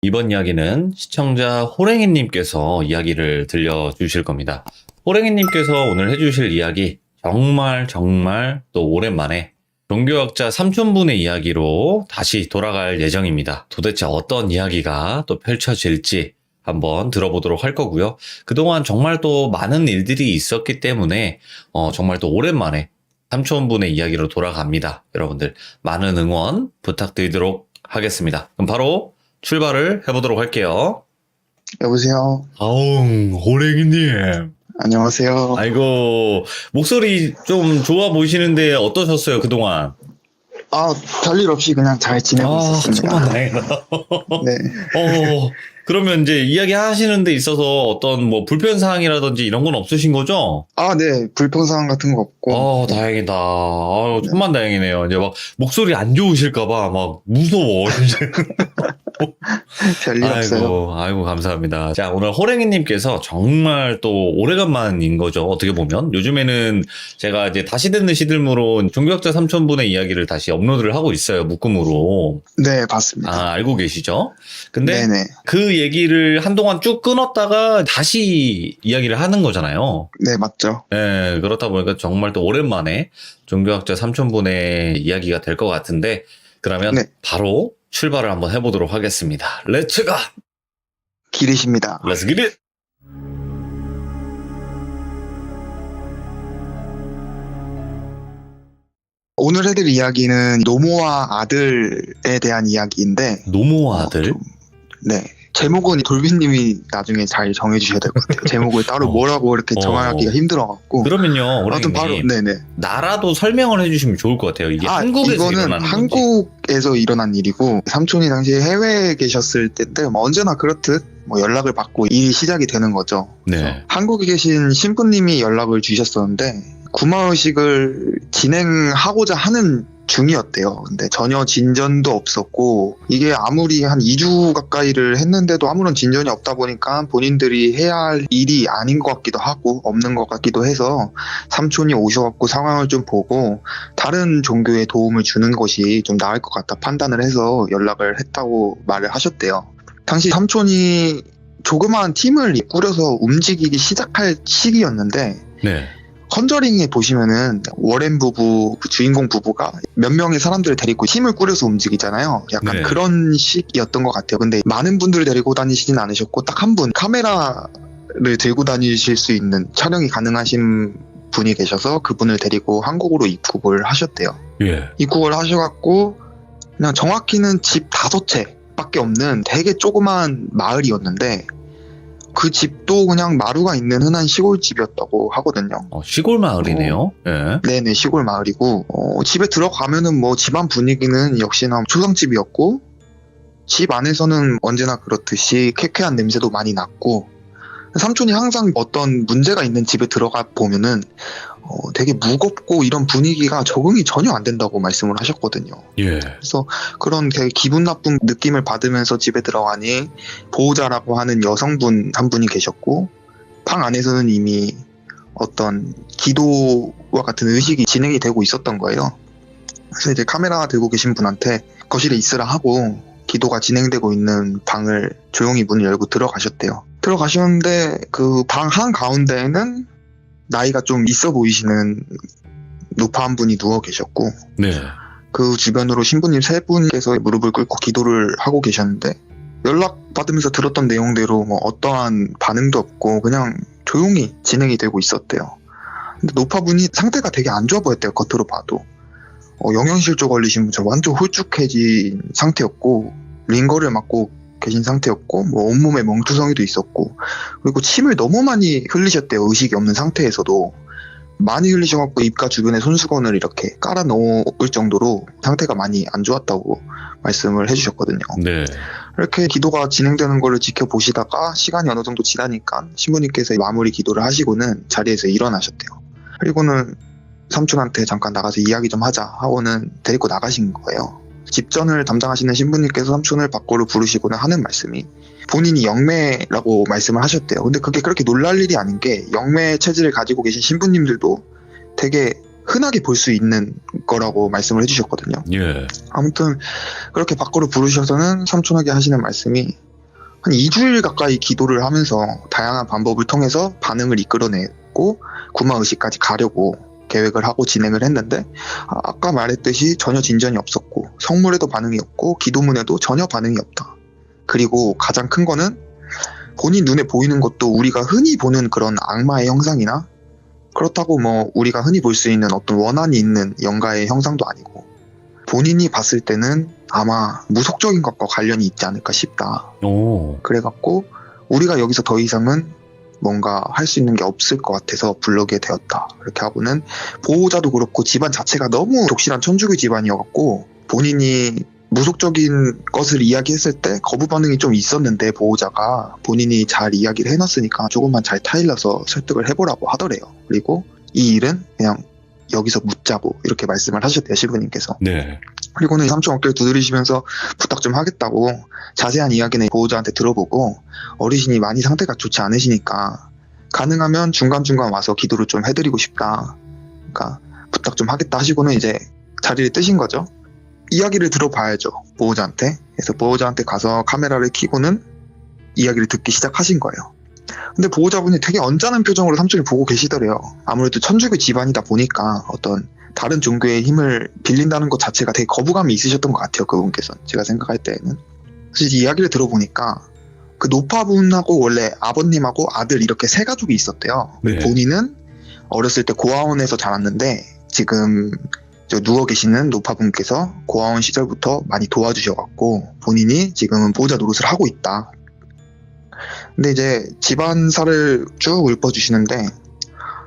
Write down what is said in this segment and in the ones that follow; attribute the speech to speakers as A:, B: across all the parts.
A: 이번 이야기는 시청자 호랭이님께서 이야기를 들려주실 겁니다. 호랭이님께서 오늘 해주실 이야기 정말 또 오랜만에 종교학자 삼촌분의 이야기로 다시 돌아갈 예정입니다. 도대체 어떤 이야기가 또 펼쳐질지 한번 들어보도록 할 거고요. 그동안 정말 또 많은 일들이 있었기 때문에 정말 또 오랜만에 삼촌분의 이야기로 돌아갑니다. 여러분들 많은 응원 부탁드리도록 하겠습니다. 그럼 바로 출발을 해보도록 할게요.
B: 여보세요.
A: 아웅, 호랭이님.
B: 안녕하세요.
A: 아이고, 목소리 좀 좋아 보이시는데 어떠셨어요, 그동안?
B: 별일 없이 그냥 잘 지내고 있었습니다.
A: 정말 다행이다.
B: 네.
A: 그러면 이제 이야기 하시는 데 있어서 어떤 뭐 불편사항이라든지 이런 건 없으신 거죠?
B: 네. 불평사항 같은 거 없고.
A: 다행이다. 천만 다행이네요. 이제 막 목소리 안 좋으실까봐 막 무서워.
B: 별일 없어요.
A: 아이고, 감사합니다. 자, 오늘 호랭이님께서 정말 또 오래간만인 거죠. 어떻게 보면. 요즘에는 제가 이제 다시 듣는 시들무로 종교학자 삼촌분의 이야기를 다시 업로드를 하고 있어요. 묶음으로.
B: 네, 봤습니다.
A: 알고 계시죠? 근데
B: 네네.
A: 그 얘기를 한동안 쭉 끊었다가 다시 이야기를 하는 거잖아요.
B: 네, 맞죠.
A: 네, 그렇다 보니까 정말 또 오랜만에 종교학자 삼촌분의 이야기가 될 것 같은데, 그러면
B: 네.
A: 바로 출발을 한번 해보도록 하겠습니다. 렛츠 가!
B: 길이십니다.
A: 렛츠 기릿!
B: 오늘 해드릴 이야기는 노모와 아들에 대한 이야기인데.
A: 노모와 아들?
B: 네. 제목은 돌비님이 나중에 잘 정해주셔야 될 것 같아요. 제목을 따로 뭐라고 이렇게 정하기가 힘들어갖고.
A: 그러면요,
B: 아무튼 바로, 네네.
A: 나라도 설명을 해주시면 좋을 것 같아요. 이게 한국에서
B: 이거는
A: 일어나는
B: 한국에서 일어난 일이고, 삼촌이 당시에 해외에 계셨을 때인데 언제나 그렇듯 연락을 받고 일이 시작이 되는 거죠.
A: 네.
B: 한국에 계신 신부님이 연락을 주셨었는데 구마의식을 진행하고자 하는 중이었대요. 근데 전혀 진전도 없었고, 이게 아무리 한 2주 가까이를 했는데도 아무런 진전이 없다 보니까 본인들이 해야 할 일이 아닌 것 같기도 하고 없는 것 같기도 해서 삼촌이 오셔갖고 상황을 좀 보고 다른 종교에 도움을 주는 것이 좀 나을 것 같다 판단을 해서 연락을 했다고 말을 하셨대요. 당시 삼촌이 조그마한 팀을 꾸려서 움직이기 시작할 시기였는데,
A: 네.
B: 컨저링에 보시면은 워렌 부부, 그 주인공 부부가 몇 명의 사람들을 데리고 팀을 꾸려서 움직이잖아요. 약간
A: 네.
B: 그런 식이었던 것 같아요. 근데 많은 분들을 데리고 다니시진 않으셨고 딱 한 분, 카메라를 들고 다니실 수 있는, 촬영이 가능하신 분이 계셔서 그분을 데리고 한국으로 입국을 하셨대요.
A: 예.
B: 입국을 하셔갖고 그냥 정확히는 집 5채 밖에 없는 되게 조그만 마을이었는데, 그 집도 그냥 마루가 있는 흔한 시골집이었다고 하거든요.
A: 시골 마을이네요. 예.
B: 네네, 시골 마을이고, 집에 들어가면은 집안 분위기는 역시나 초상집이었고, 집 안에서는 언제나 그렇듯이 쾌쾌한 냄새도 많이 났고, 삼촌이 항상 어떤 문제가 있는 집에 들어가 보면은 되게 무겁고 이런 분위기가 적응이 전혀 안 된다고 말씀을 하셨거든요.
A: 예.
B: 그래서 그런 되게 기분 나쁜 느낌을 받으면서 집에 들어가니 보호자라고 하는 여성분 한 분이 계셨고, 방 안에서는 이미 어떤 기도와 같은 의식이 진행이 되고 있었던 거예요. 그래서 이제 카메라 들고 계신 분한테 거실에 있으라 하고 기도가 진행되고 있는 방을 조용히 문을 열고 들어가셨대요. 들어가셨는데 그 방 한가운데에는 나이가 좀 있어 보이시는 노파 한 분이 누워 계셨고,
A: 네.
B: 그 주변으로 신부님 3분께서 무릎을 꿇고 기도를 하고 계셨는데, 연락 받으면서 들었던 내용대로 어떠한 반응도 없고 그냥 조용히 진행이 되고 있었대요. 근데 노파분이 상태가 되게 안 좋아 보였대요. 겉으로 봐도 영양실조 걸리신 분처럼 완전 홀쭉해진 상태였고, 링거를 맞고 계신 상태였고, 온몸에 멍투성이도 있었고, 그리고 침을 너무 많이 흘리셨대요. 의식이 없는 상태에서도 많이 흘리셔갖고 입가 주변에 손수건을 이렇게 깔아 놓을 정도로 상태가 많이 안 좋았다고 말씀을 해주셨거든요.
A: 네.
B: 이렇게 기도가 진행되는 거를 지켜보시다가 시간이 어느 정도 지나니까 신부님께서 마무리 기도를 하시고는 자리에서 일어나셨대요. 그리고는 삼촌한테 잠깐 나가서 이야기 좀 하자 하고는 데리고 나가신 거예요. 집전을 담당하시는 신부님께서 삼촌을 밖으로 부르시고는 하는 말씀이, 본인이 영매라고 말씀을 하셨대요. 근데 그게 그렇게 놀랄 일이 아닌 게, 영매 체질을 가지고 계신 신부님들도 되게 흔하게 볼 수 있는 거라고 말씀을 해주셨거든요.
A: 예.
B: 아무튼 그렇게 밖으로 부르셔서는 삼촌에게 하시는 말씀이, 한 2주일 가까이 기도를 하면서 다양한 방법을 통해서 반응을 이끌어내고 구마의식까지 가려고 계획을 하고 진행을 했는데, 아까 말했듯이 전혀 진전이 없었고 성물에도 반응이 없고 기도문에도 전혀 반응이 없다. 그리고 가장 큰 거는 본인 눈에 보이는 것도 우리가 흔히 보는 그런 악마의 형상이나 그렇다고 뭐 우리가 흔히 볼 수 있는 어떤 원한이 있는 영가의 형상도 아니고, 본인이 봤을 때는 아마 무속적인 것과 관련이 있지 않을까 싶다.
A: 오.
B: 그래갖고 우리가 여기서 더 이상은 뭔가 할 수 있는 게 없을 것 같아서 불러게 되었다. 이렇게 하고는 보호자도 그렇고 집안 자체가 너무 독실한 천주교 집안이어갖고 본인이 무속적인 것을 이야기했을 때 거부 반응이 좀 있었는데, 보호자가 본인이 잘 이야기를 해놨으니까 조금만 잘 타일러서 설득을 해보라고 하더래요. 그리고 이 일은 그냥 여기서 묻자고 이렇게 말씀을 하셨대요, 신부님께서.
A: 네.
B: 그리고는 삼촌 어깨를 두드리시면서 부탁 좀 하겠다고 자세한 이야기는 보호자한테 들어보고, 어르신이 많이 상태가 좋지 않으시니까 가능하면 중간중간 와서 기도를 좀 해드리고 싶다, 그러니까 부탁 좀 하겠다 하시고는 이제 자리를 뜨신 거죠. 이야기를 들어봐야죠, 보호자한테. 그래서 보호자한테 가서 카메라를 켜고는 이야기를 듣기 시작하신 거예요. 근데 보호자분이 되게 언짢은 표정으로 삼촌을 보고 계시더래요. 아무래도 천주교 집안이다 보니까 어떤 다른 종교의 힘을 빌린다는 것 자체가 되게 거부감이 있으셨던 것 같아요, 그분께서는. 제가 생각할 때에는. 그래서 이야기를 들어보니까 그 노파분하고 원래 아버님하고 아들 이렇게 세 가족이 있었대요.
A: 네.
B: 본인은 어렸을 때 고아원에서 자랐는데, 지금 누워 계시는 노파분께서 고아원 시절부터 많이 도와주셔갖고 본인이 지금은 보호자 노릇을 하고 있다. 근데 이제 집안사를 쭉 읊어주시는데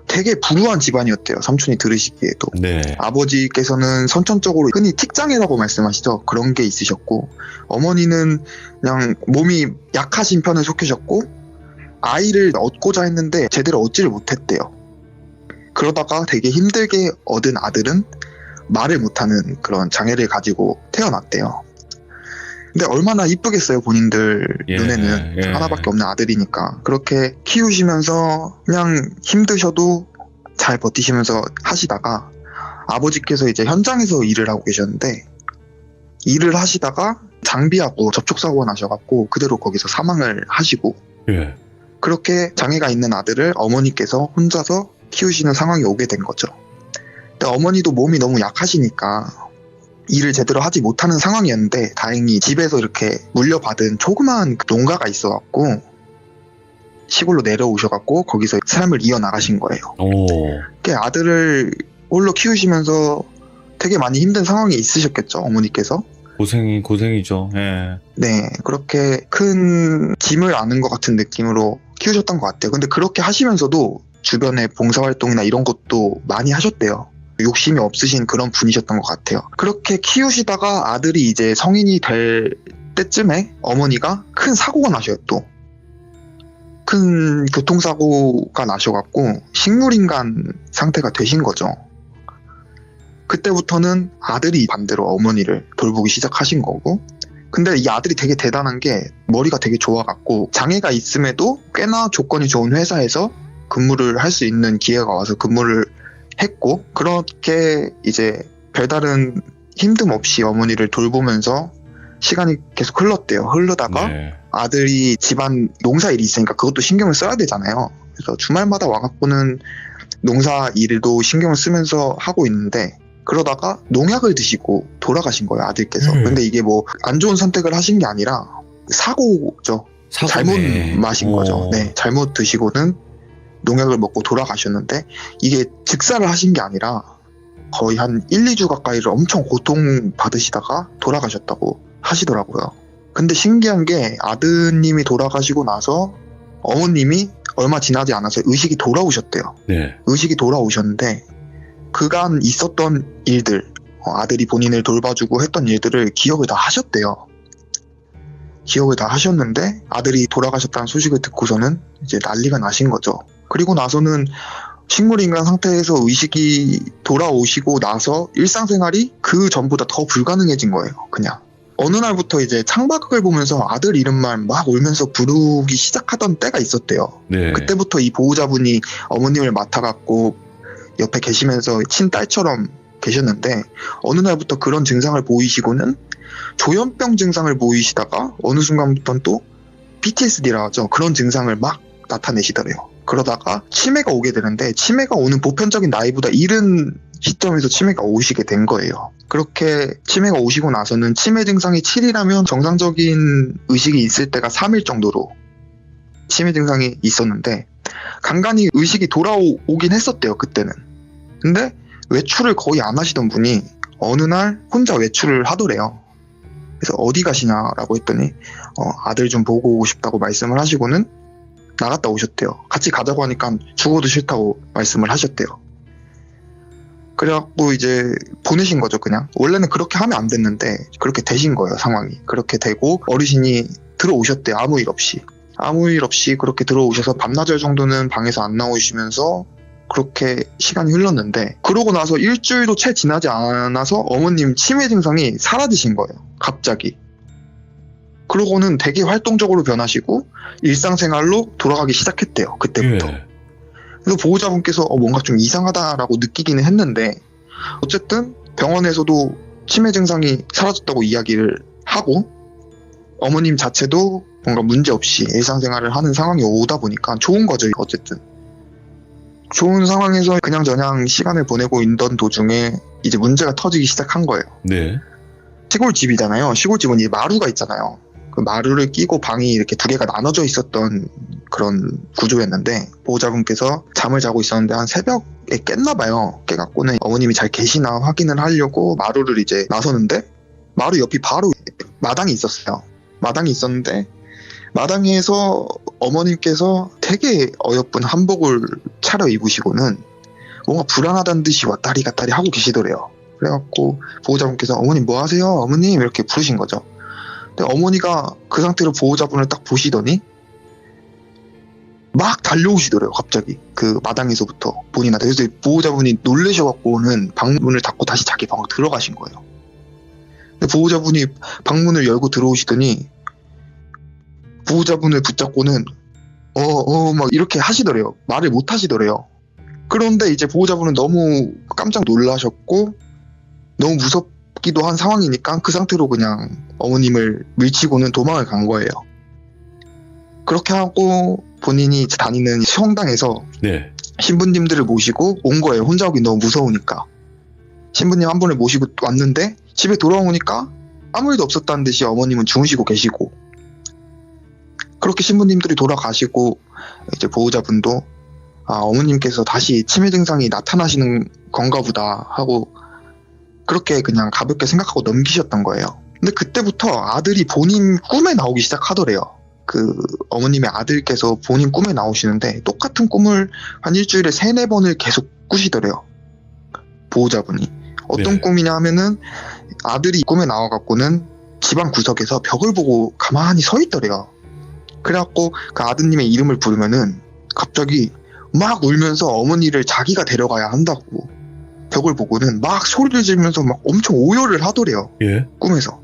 B: 되게 불우한 집안이었대요, 삼촌이 들으시기에도.
A: 네.
B: 아버지께서는 선천적으로 흔히 틱장애라고 말씀하시죠. 그런 게 있으셨고, 어머니는 그냥 몸이 약하신 편에 속하셨고, 아이를 얻고자 했는데 제대로 얻지를 못했대요. 그러다가 되게 힘들게 얻은 아들은 말을 못하는 그런 장애를 가지고 태어났대요. 근데 얼마나 이쁘겠어요, 본인들 눈에는. 하나밖에 없는 아들이니까. 그렇게 키우시면서 그냥 힘드셔도 잘 버티시면서 하시다가, 아버지께서 이제 현장에서 일을 하고 계셨는데, 일을 하시다가 장비하고 접촉사고가 나셔갖고 그대로 거기서 사망을 하시고,
A: 예.
B: 그렇게 장애가 있는 아들을 어머니께서 혼자서 키우시는 상황이 오게 된 거죠. 근데 어머니도 몸이 너무 약하시니까 일을 제대로 하지 못하는 상황이었는데, 다행히 집에서 이렇게 물려받은 조그마한 농가가 있어갖고 시골로 내려오셔갖고 거기서 삶을 이어나가신 거예요.
A: 오.
B: 아들을 홀로 키우시면서 되게 많이 힘든 상황이 있으셨겠죠, 어머니께서.
A: 고생이죠. 예.
B: 네, 그렇게 큰 짐을 안은 것 같은 느낌으로 키우셨던 것 같아요. 근데 그렇게 하시면서도 주변에 봉사활동이나 이런 것도 많이 하셨대요. 욕심이 없으신 그런 분이셨던 것 같아요. 그렇게 키우시다가 아들이 이제 성인이 될 때쯤에 어머니가 큰 사고가 나셔요. 또 큰 교통사고가 나셔갖고 식물인간 상태가 되신 거죠. 그때부터는 아들이 반대로 어머니를 돌보기 시작하신 거고, 근데 이 아들이 되게 대단한 게 머리가 되게 좋아갖고 장애가 있음에도 꽤나 조건이 좋은 회사에서 근무를 할 수 있는 기회가 와서 근무를 했고, 그렇게 이제 별다른 힘듦 없이 어머니를 돌보면서 시간이 계속 흘렀대요. 흐르다가
A: 네.
B: 아들이 집안 농사 일이 있으니까 그것도 신경을 써야 되잖아요. 그래서 주말마다 와갖고는 농사 일도 신경을 쓰면서 하고 있는데, 그러다가 농약을 드시고 돌아가신 거예요, 아들께서. 근데 이게 뭐 안 좋은 선택을 하신 게 아니라 사고죠. 잘못 마신 거죠. 네, 잘못 드시고는 농약을 먹고 돌아가셨는데, 이게 즉사를 하신 게 아니라 거의 한 1, 2주 가까이를 엄청 고통받으시다가 돌아가셨다고 하시더라고요. 근데 신기한 게 아드님이 돌아가시고 나서 어머님이 얼마 지나지 않아서 의식이 돌아오셨대요.
A: 네.
B: 의식이 돌아오셨는데 그간 있었던 일들, 아들이 본인을 돌봐주고 했던 일들을 기억을 다 하셨대요. 기억을 다 하셨는데 아들이 돌아가셨다는 소식을 듣고서는 이제 난리가 나신 거죠. 그리고 나서는 식물인간 상태에서 의식이 돌아오시고 나서 일상생활이 그 전보다 더 불가능해진 거예요. 그냥 어느 날부터 이제 창밖을 보면서 아들 이름만 막 울면서 부르기 시작하던 때가 있었대요.
A: 네.
B: 그때부터 이 보호자분이 어머님을 맡아갖고 옆에 계시면서 친딸처럼 계셨는데, 어느 날부터 그런 증상을 보이시고는 조현병 증상을 보이시다가 어느 순간부터는 또 PTSD라 하죠. 그런 증상을 막 나타내시더래요. 그러다가 치매가 오게 되는데 치매가 오는 보편적인 나이보다 이른 시점에서 치매가 오시게 된 거예요. 그렇게 치매가 오시고 나서는 치매 증상이 7이라면 정상적인 의식이 있을 때가 3일 정도로 치매 증상이 있었는데 간간히 의식이 돌아오긴 했었대요, 그때는. 근데 외출을 거의 안 하시던 분이 어느 날 혼자 외출을 하더래요. 그래서 어디 가시냐라고 했더니 아들 좀 보고 오고 싶다고 말씀을 하시고는 나갔다 오셨대요. 같이 가자고 하니까 죽어도 싫다고 말씀을 하셨대요. 그래갖고 이제 보내신 거죠, 그냥. 원래는 그렇게 하면 안 됐는데 그렇게 되신 거예요, 상황이. 그렇게 되고 어르신이 들어오셨대요, 아무 일 없이. 아무 일 없이 그렇게 들어오셔서 밤낮을 정도는 방에서 안 나오시면서 그렇게 시간이 흘렀는데, 그러고 나서 일주일도 채 지나지 않아서 어머님 치매 증상이 사라지신 거예요, 갑자기. 그러고는 되게 활동적으로 변하시고 일상생활로 돌아가기 시작했대요, 그때부터.
A: 예.
B: 그래서 보호자분께서 뭔가 좀 이상하다라고 느끼기는 했는데, 어쨌든 병원에서도 치매 증상이 사라졌다고 이야기를 하고 어머님 자체도 뭔가 문제없이 일상생활을 하는 상황이 오다 보니까 좋은 거죠. 어쨌든 좋은 상황에서 그냥저냥 시간을 보내고 있던 도중에 이제 문제가 터지기 시작한 거예요.
A: 네.
B: 시골집이잖아요. 시골집은 이 마루가 있잖아요. 그 마루를 끼고 방이 이렇게 두 개가 나눠져 있었던 그런 구조였는데, 보호자분께서 잠을 자고 있었는데 한 새벽에 깼나 봐요. 깨갖고는 어머님이 잘 계시나 확인을 하려고 마루를 이제 나서는데, 마루 옆이 바로 마당이 있었어요. 마당이 있었는데 마당에서 어머님께서 되게 어여쁜 한복을 차려 입으시고는 뭔가 불안하다는 듯이 왔다리 갔다리 하고 계시더래요. 그래갖고 보호자분께서 어머님 뭐 하세요? 어머님 이렇게 부르신 거죠. 근데 어머니가 그 상태로 보호자분을 딱 보시더니 막 달려오시더래요, 갑자기. 그 마당에서부터 본인한테. 그래서 보호자분이 놀라셔갖고는 방문을 닫고 다시 자기 방으로 들어가신 거예요. 근데 보호자분이 방문을 열고 들어오시더니 보호자분을 붙잡고는 막 이렇게 하시더래요. 말을 못 하시더래요. 그런데 이제 보호자분은 너무 깜짝 놀라셨고 너무 무섭기도 한 상황이니까 그 상태로 그냥 어머님을 밀치고는 도망을 간 거예요. 그렇게 하고 본인이 다니는 성당에서
A: 네.
B: 신부님들을 모시고 온 거예요. 혼자 오기 너무 무서우니까. 신부님 한 분을 모시고 왔는데 집에 돌아오니까 아무 일도 없었다는 듯이 어머님은 주무시고 계시고, 그렇게 신부님들이 돌아가시고 이제 보호자분도 어머님께서 다시 치매 증상이 나타나시는 건가 보다 하고 그렇게 그냥 가볍게 생각하고 넘기셨던 거예요. 근데 그때부터 아들이 본인 꿈에 나오기 시작하더래요. 그 어머님의 아들께서 본인 꿈에 나오시는데 똑같은 꿈을 한 일주일에 3-4번을 계속 꾸시더래요, 보호자분이. 어떤
A: 네.
B: 꿈이냐 하면은 아들이 꿈에 나와갖고는 집안 구석에서 벽을 보고 가만히 서 있더래요. 그래갖고 그 아드님의 이름을 부르면은 갑자기 막 울면서 어머니를 자기가 데려가야 한다고 벽을 보고는 막 소리를 지르면서 막 엄청 오열을 하더래요.
A: 예.
B: 꿈에서.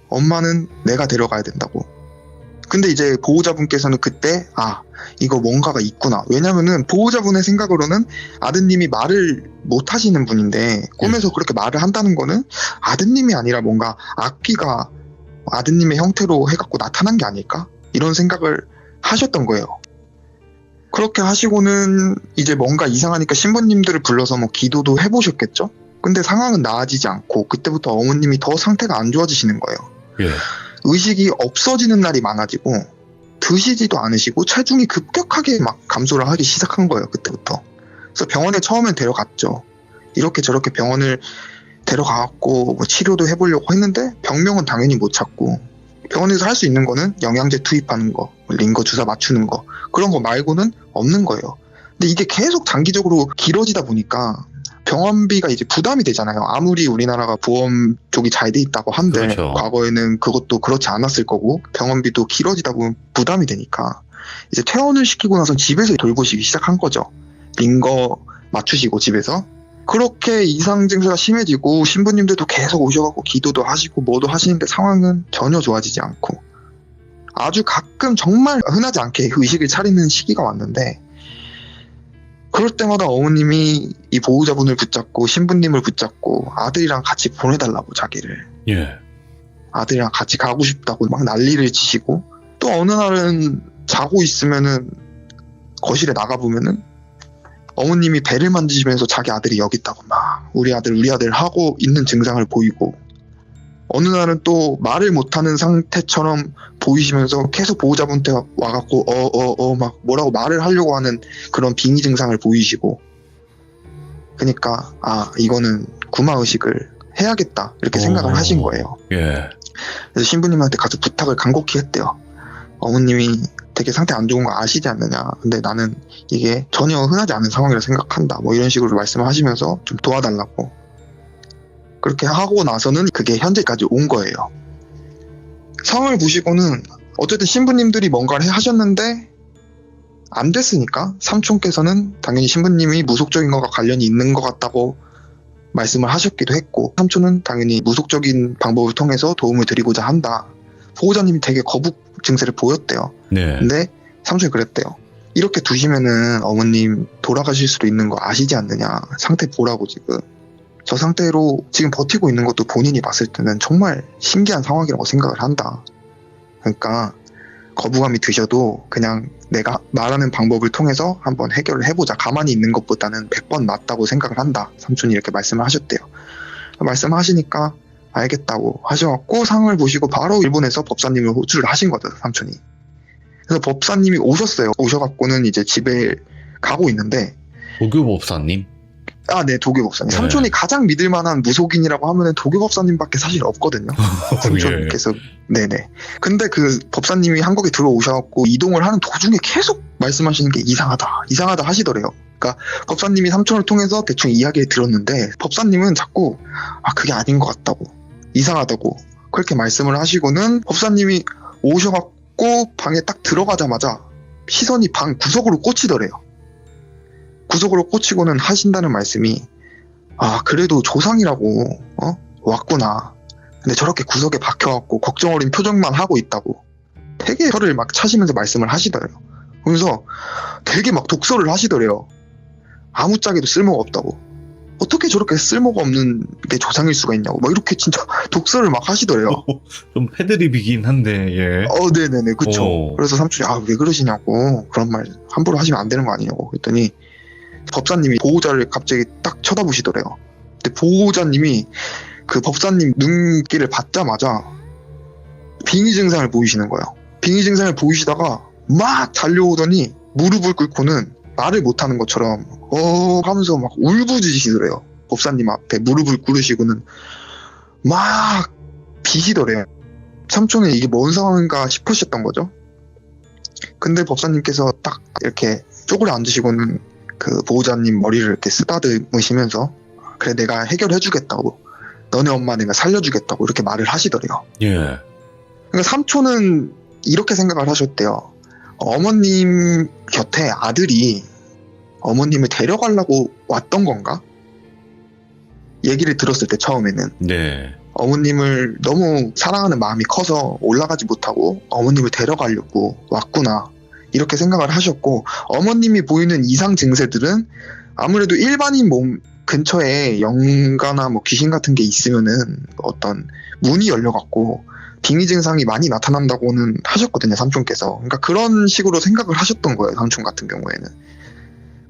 B: 엄마는 내가 데려가야 된다고. 근데 이제 보호자분께서는 그때 이거 뭔가가 있구나. 왜냐면은 보호자분의 생각으로는 아드님이 말을 못 하시는 분인데 꿈에서 그렇게 말을 한다는 거는 아드님이 아니라 뭔가 악귀가 아드님의 형태로 해갖고 나타난 게 아닐까? 이런 생각을 하셨던 거예요. 그렇게 하시고는 이제 뭔가 이상하니까 신부님들을 불러서 뭐 기도도 해보셨겠죠? 근데 상황은 나아지지 않고 그때부터 어머님이 더 상태가 안 좋아지시는 거예요.
A: 예.
B: 의식이 없어지는 날이 많아지고 드시지도 않으시고 체중이 급격하게 막 감소를 하기 시작한 거예요, 그때부터. 그래서 병원에 처음엔 데려갔죠. 이렇게 저렇게 병원을 데려가갖고 뭐 치료도 해보려고 했는데 병명은 당연히 못 찾고, 병원에서 할 수 있는 거는 영양제 투입하는 거, 링거 주사 맞추는 거, 그런 거 말고는 없는 거예요. 근데 이게 계속 장기적으로 길어지다 보니까 병원비가 이제 부담이 되잖아요. 아무리 우리나라가 보험 쪽이 잘 돼 있다고 한들
A: 그렇죠.
B: 과거에는 그것도 그렇지 않았을 거고 병원비도 길어지다 보면 부담이 되니까 이제 퇴원을 시키고 나서 집에서 돌보시기 시작한 거죠. 링거 맞추시고 집에서. 그렇게 이상 증세가 심해지고 신부님들도 계속 오셔갖고 기도도 하시고 뭐도 하시는데 상황은 전혀 좋아지지 않고 아주 가끔 정말 흔하지 않게 의식을 차리는 시기가 왔는데, 그럴 때마다 어머님이 이 보호자분을 붙잡고 신부님을 붙잡고 아들이랑 같이 보내달라고, 자기를
A: 예.
B: 아들이랑 같이 가고 싶다고 막 난리를 치시고 또 어느 날은 자고 있으면은 거실에 나가보면은 어머님이 배를 만지시면서 자기 아들이 여기 있다고 막 우리 아들 하고 있는 증상을 보이고, 어느 날은 또 말을 못하는 상태처럼 보이시면서 계속 보호자분한테 와갖고 막 뭐라고 말을 하려고 하는 그런 빙의 증상을 보이시고, 그러니까 이거는 구마의식을 해야겠다 이렇게 생각을 하신 거예요.
A: 예.
B: 그래서 신부님한테 가서 부탁을 간곡히 했대요. 어머님이 되게 상태 안 좋은 거 아시지 않느냐. 근데 나는 이게 전혀 흔하지 않은 상황이라 생각한다. 뭐 이런 식으로 말씀을 하시면서 좀 도와달라고. 그렇게 하고 나서는 그게 현재까지 온 거예요. 상황을 보시고는 어쨌든 신부님들이 뭔가를 하셨는데 안 됐으니까 삼촌께서는 당연히 신부님이 무속적인 것과 관련이 있는 것 같다고 말씀을 하셨기도 했고, 삼촌은 당연히 무속적인 방법을 통해서 도움을 드리고자 한다. 보호자님이 되게 거북 증세를 보였대요.
A: 네.
B: 근데 삼촌이 그랬대요. 이렇게 두시면은 어머님 돌아가실 수도 있는 거 아시지 않느냐. 상태 보라고 지금. 저 상태로 지금 버티고 있는 것도 본인이 봤을 때는 정말 신기한 상황이라고 생각을 한다. 그러니까 거부감이 드셔도 그냥 내가 말하는 방법을 통해서 한번 해결을 해보자. 가만히 있는 것보다는 100번 낫다고 생각을 한다. 삼촌이 이렇게 말씀을 하셨대요. 말씀하시니까 알겠다고 하셔갖고 상황을 보시고 바로 일본에서 법사님을 호출을 하신 거죠, 삼촌이. 그래서 법사님이 오셨어요. 오셔갖고는 이제 집에 가고 있는데,
A: 도교법사님?
B: 네, 도교법사님.
A: 네.
B: 삼촌이 가장 믿을 만한 무속인이라고 하면은 도교법사님밖에 사실 없거든요. 삼촌께서. 네네. 근데 그 법사님이 한국에 들어오셔갖고 이동을 하는 도중에 계속 말씀하시는 게 이상하다 하시더래요. 그러니까 법사님이 삼촌을 통해서 대충 이야기를 들었는데, 법사님은 자꾸 그게 아닌 것 같다고, 이상하다고 그렇게 말씀을 하시고는, 법사님이 오셔갖고 방에 딱 들어가자마자 시선이 방 구석으로 꽂히더래요. 구석으로 꽂히고는 하신다는 말씀이, 그래도 조상이라고 왔구나. 근데 저렇게 구석에 박혀갖고 걱정 어린 표정만 하고 있다고 되게 혀를 막 차시면서 말씀을 하시더래요. 그러면서 되게 막 독설을 하시더래요. 아무짝에도 쓸모가 없다고. 어떻게 저렇게 쓸모가 없는 게 조상일 수가 있냐고. 막 이렇게 진짜 독설을 막 하시더래요.
A: 좀 패드립이긴 한데, 예.
B: 네네네, 그쵸. 그래서 삼촌이 왜 그러시냐고. 그런 말 함부로 하시면 안 되는 거 아니냐고. 그랬더니 법사님이 보호자를 갑자기 딱 쳐다보시더래요. 근데 보호자님이 그 법사님 눈길을 받자마자 빙의 증상을 보이시는 거예요. 빙의 증상을 보이시다가 막 달려오더니 무릎을 꿇고는 말을 못하는 것처럼 하면서 막 울부짖으시더래요. 법사님 앞에 무릎을 꿇으시고는 막 비시더래요. 삼촌은 이게 뭔 상황인가 싶으셨던 거죠. 근데 법사님께서 딱 이렇게 쪼그려 앉으시고는 그 보호자님 머리를 이렇게 쓰다듬으시면서, 그래 내가 해결해 주겠다고, 너네 엄마 내가 살려주겠다고 이렇게 말을 하시더래요.
A: 예.
B: 그러니까 삼촌은 이렇게 생각을 하셨대요. 어머님 곁에 아들이 어머님을 데려가려고 왔던 건가? 얘기를 들었을 때 처음에는
A: 네.
B: 어머님을 너무 사랑하는 마음이 커서 올라가지 못하고 어머님을 데려가려고 왔구나, 이렇게 생각을 하셨고, 어머님이 보이는 이상 증세들은 아무래도 일반인 몸 근처에 영가나 뭐 귀신 같은 게 있으면은 어떤 문이 열려갖고 빙의 증상이 많이 나타난다고는 하셨거든요, 삼촌께서. 그러니까 그런 식으로 생각을 하셨던 거예요, 삼촌 같은 경우에는.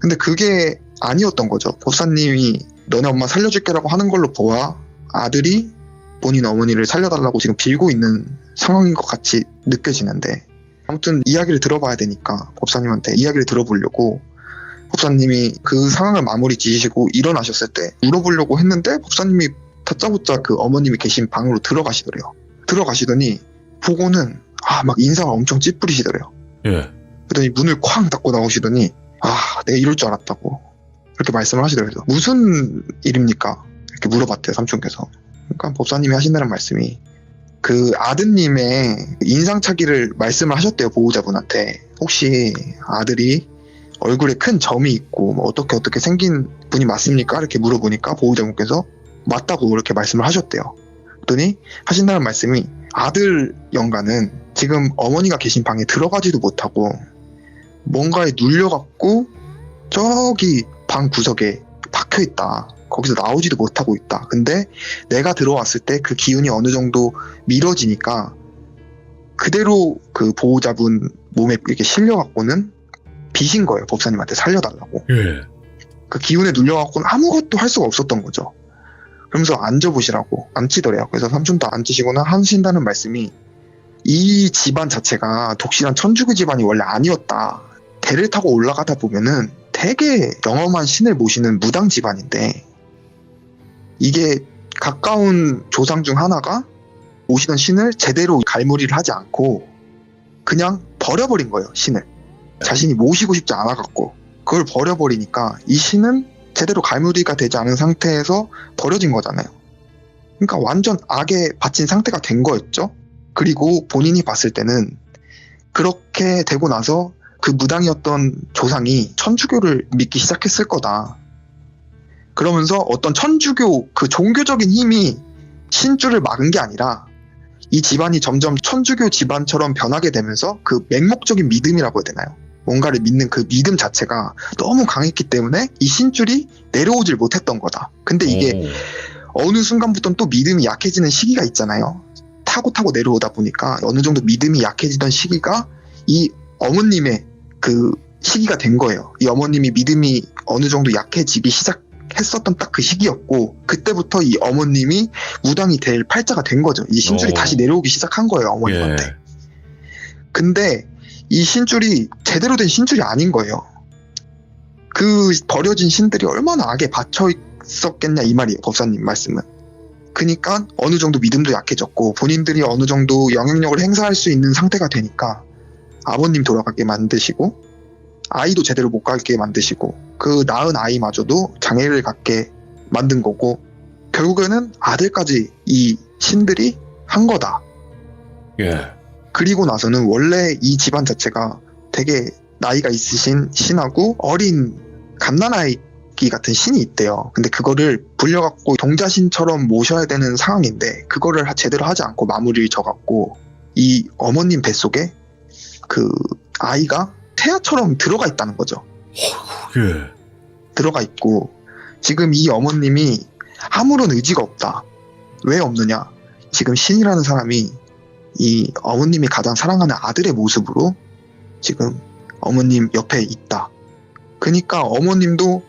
B: 근데 그게 아니었던 거죠. 법사님이 너네 엄마 살려줄게라고 하는 걸로 보아 아들이 본인 어머니를 살려달라고 지금 빌고 있는 상황인 것 같이 느껴지는데, 아무튼 이야기를 들어봐야 되니까 법사님한테 이야기를 들어보려고 법사님이 그 상황을 마무리 지으시고 일어나셨을 때 물어보려고 했는데, 법사님이 다짜고짜 그 어머님이 계신 방으로 들어가시더래요. 들어가시더니 보고는 막 인상을 엄청 찌푸리시더래요.
A: 예.
B: 그러더니 문을 쾅 닫고 나오시더니 내가 이럴 줄 알았다고 그렇게 말씀을 하시더래요. 무슨 일입니까? 이렇게 물어봤대요, 삼촌께서. 그러니까 법사님이 하신다는 말씀이, 그 아드님의 인상착의를 말씀을 하셨대요, 보호자분한테. 혹시 아들이 얼굴에 큰 점이 있고 뭐 어떻게 생긴 분이 맞습니까? 이렇게 물어보니까 보호자분께서 맞다고 이렇게 말씀을 하셨대요. 그랬더니 하신다는 말씀이, 아들 영가는 지금 어머니가 계신 방에 들어가지도 못하고 뭔가에 눌려갖고 저기 방 구석에 박혀있다. 거기서 나오지도 못하고 있다. 근데 내가 들어왔을 때 그 기운이 어느 정도 미뤄지니까 그대로 그 보호자분 몸에 이렇게 실려갖고는 비신 거예요. 법사님한테 살려달라고.
A: 예.
B: 그 기운에 눌려갖고는 아무것도 할 수가 없었던 거죠. 그러면서 앉아보시라고 앉히더래요. 그래서 삼촌도 앉으시거나 하신다는 말씀이 이 집안 자체가 독실한 천주교 집안이 원래 아니었다. 대를 타고 올라가다 보면은 되게 영험한 신을 모시는 무당 집안인데 이게 가까운 조상 중 하나가 모시던 신을 제대로 갈무리를 하지 않고 그냥 버려버린 거예요. 신을. 자신이 모시고 싶지 않아갖고 그걸 버려버리니까 이 신은 제대로 갈무리가 되지 않은 상태에서 버려진 거잖아요. 그러니까 완전 악에 바친 상태가 된 거였죠. 그리고 본인이 봤을 때는 그렇게 되고 나서 그 무당이었던 조상이 천주교를 믿기 시작했을 거다. 그러면서 어떤 천주교 그 종교적인 힘이 신주를 막은 게 아니라 이 집안이 점점 천주교 집안처럼 변하게 되면서 그 맹목적인 믿음이라고 해야 되나요? 뭔가를 믿는 그 믿음 자체가 너무 강했기 때문에 이 신줄이 내려오질 못했던 거다. 근데 이게 어느 순간부터는 또 믿음이 약해지는 시기가 있잖아요. 타고 내려오다 보니까 어느 정도 믿음이 약해지던 시기가 이 어머님의 그 시기가 된 거예요. 이 어머님이 믿음이 어느 정도 약해지기 시작했었던 딱 그 시기였고 그때부터 이 어머님이 무당이 될 팔자가 된 거죠. 이 신줄이 다시 내려오기 시작한 거예요. 어머님한테.
A: 예.
B: 근데 이 신줄이 제대로 된 신줄이 아닌 거예요. 그 버려진 신들이 얼마나 악에 받쳐 있었겠냐 이 말이에요. 법사님 말씀은. 그러니까 어느 정도 믿음도 약해졌고 본인들이 어느 정도 영향력을 행사할 수 있는 상태가 되니까 아버님 돌아가게 만드시고 아이도 제대로 못 가게 만드시고 그 낳은 아이마저도 장애를 갖게 만든 거고 결국에는 아들까지 이 신들이 한 거다.
A: 예.
B: 그리고 나서는 원래 이 집안 자체가 되게 나이가 있으신 신하고 어린 갓난아기 같은 신이 있대요. 근데 그거를 불려갖고 동자신처럼 모셔야 되는 상황인데 그거를 제대로 하지 않고 마무리를 져갖고 이 어머님 뱃속에 그 아이가 태아처럼 들어가 있다는 거죠.
A: 예.
B: 들어가 있고 지금 이 어머님이 아무런 의지가 없다. 왜 없느냐? 지금 신이라는 사람이 이 어머님이 가장 사랑하는 아들의 모습으로 지금 어머님 옆에 있다. 그러니까 어머님도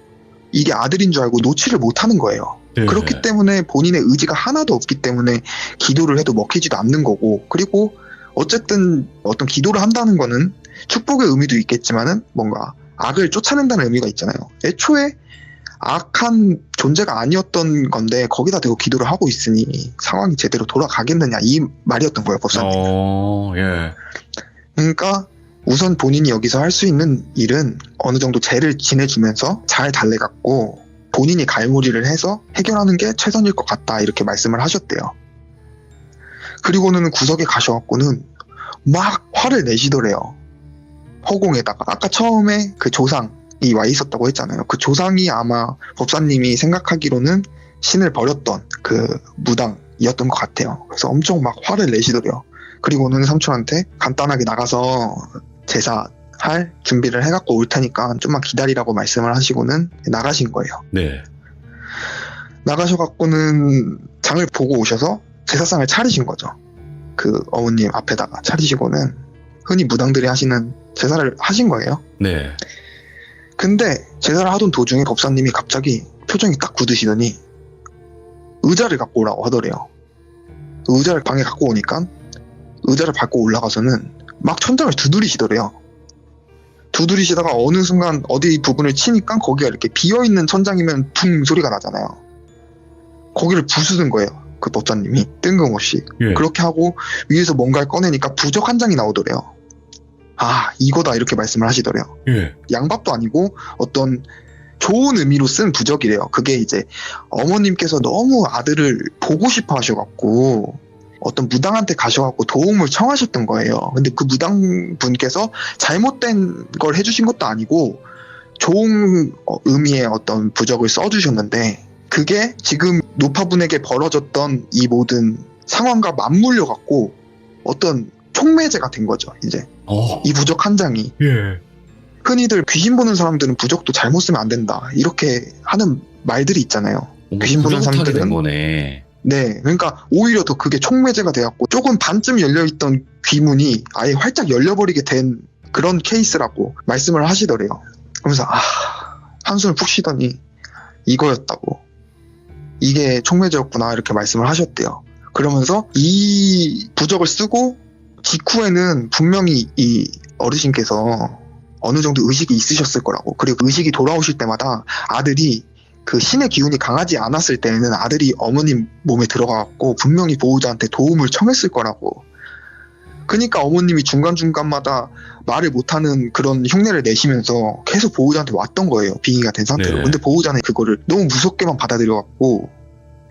B: 이게 아들인 줄 알고 놓지를 못하는 거예요.
A: 예.
B: 그렇기 때문에 본인의 의지가 하나도 없기 때문에 기도를 해도 먹히지도 않는 거고 그리고 어쨌든 어떤 기도를 한다는 거는 축복의 의미도 있겠지만은 뭔가 악을 쫓아낸다는 의미가 있잖아요. 애초에 악한 존재가 아니었던 건데 거기다 대고 기도를 하고 있으니 상황이 제대로 돌아가겠느냐 이 말이었던 거예요. 법사님.
A: 예.
B: 그러니까 우선 본인이 여기서 할 수 있는 일은 어느 정도 죄를 지내주면서 잘 달래갖고 본인이 갈무리를 해서 해결하는 게 최선일 것 같다 이렇게 말씀을 하셨대요. 그리고는 구석에 가셔갖고는 막 화를 내시더래요. 허공에다가 아까 처음에 그 조상이 와 있었다고 했잖아요. 그 조상이 아마 법사님이 생각하기로는 신을 버렸던 그 무당이었던 것 같아요. 그래서 엄청 막 화를 내시더래요. 그리고는 삼촌한테 간단하게 나가서 제사할 준비를 해갖고 올 테니까 좀만 기다리라고 말씀을 하시고는 나가신 거예요.
A: 네.
B: 나가셔갖고는 장을 보고 오셔서 제사상을 차리신 거죠. 그 어머님 앞에다가 차리시고는 흔히 무당들이 하시는 제사를 하신 거예요.
A: 네.
B: 근데 제사를 하던 도중에 법사님이 갑자기 표정이 딱 굳으시더니 의자를 갖고 오라고 하더래요. 의자를 방에 갖고 오니까 의자를 밟고 올라가서는 막 천장을 두드리시더래요. 두드리시다가 어느 순간 어디 부분을 치니까 거기가 이렇게 비어있는 천장이면 붕 소리가 나잖아요. 거기를 부수는 거예요. 그 법사님이 뜬금없이.
A: 예.
B: 그렇게 하고 위에서 뭔가를 꺼내니까 부적 한 장이 나오더래요. 아 이거다 이렇게 말씀을 하시더래요.
A: 예.
B: 양밥도 아니고 어떤 좋은 의미로 쓴 부적이래요. 그게 이제 어머님께서 너무 아들을 보고 싶어 하셔갖고 어떤 무당한테 가셔갖고 도움을 청하셨던 거예요. 근데 그 무당분께서 잘못된 걸 해주신 것도 아니고 좋은 의미의 어떤 부적을 써주셨는데 그게 지금 노파분에게 벌어졌던 이 모든 상황과 맞물려갖고 어떤 촉매제가 된 거죠. 이제 이 부적 한 장이.
A: 예.
B: 흔히들 귀신 보는 사람들은 부적도 잘못 쓰면 안 된다 이렇게 하는 말들이 있잖아요. 귀신 보는
A: 사람들은 된
B: 사람들은
A: 거네.
B: 네, 그러니까 오히려 더 그게 촉매제가 돼갖고 조금 반쯤 열려있던 귀문이 아예 활짝 열려버리게 된 그런 케이스라고 말씀을 하시더래요. 그러면서 한숨을 푹 쉬더니 이거였다고, 이게 촉매제였구나 이렇게 말씀을 하셨대요. 그러면서 이 부적을 쓰고 직후에는 분명히 이 어르신께서 어느 정도 의식이 있으셨을 거라고, 그리고 의식이 돌아오실 때마다 아들이 그 신의 기운이 강하지 않았을 때는 아들이 어머님 몸에 들어가갖고 분명히 보호자한테 도움을 청했을 거라고. 그러니까 어머님이 중간중간마다 말을 못하는 그런 흉내를 내시면서 계속 보호자한테 왔던 거예요. 빙의가 된 상태로.
A: 네.
B: 근데 보호자는 그거를 너무 무섭게만 받아들여갖고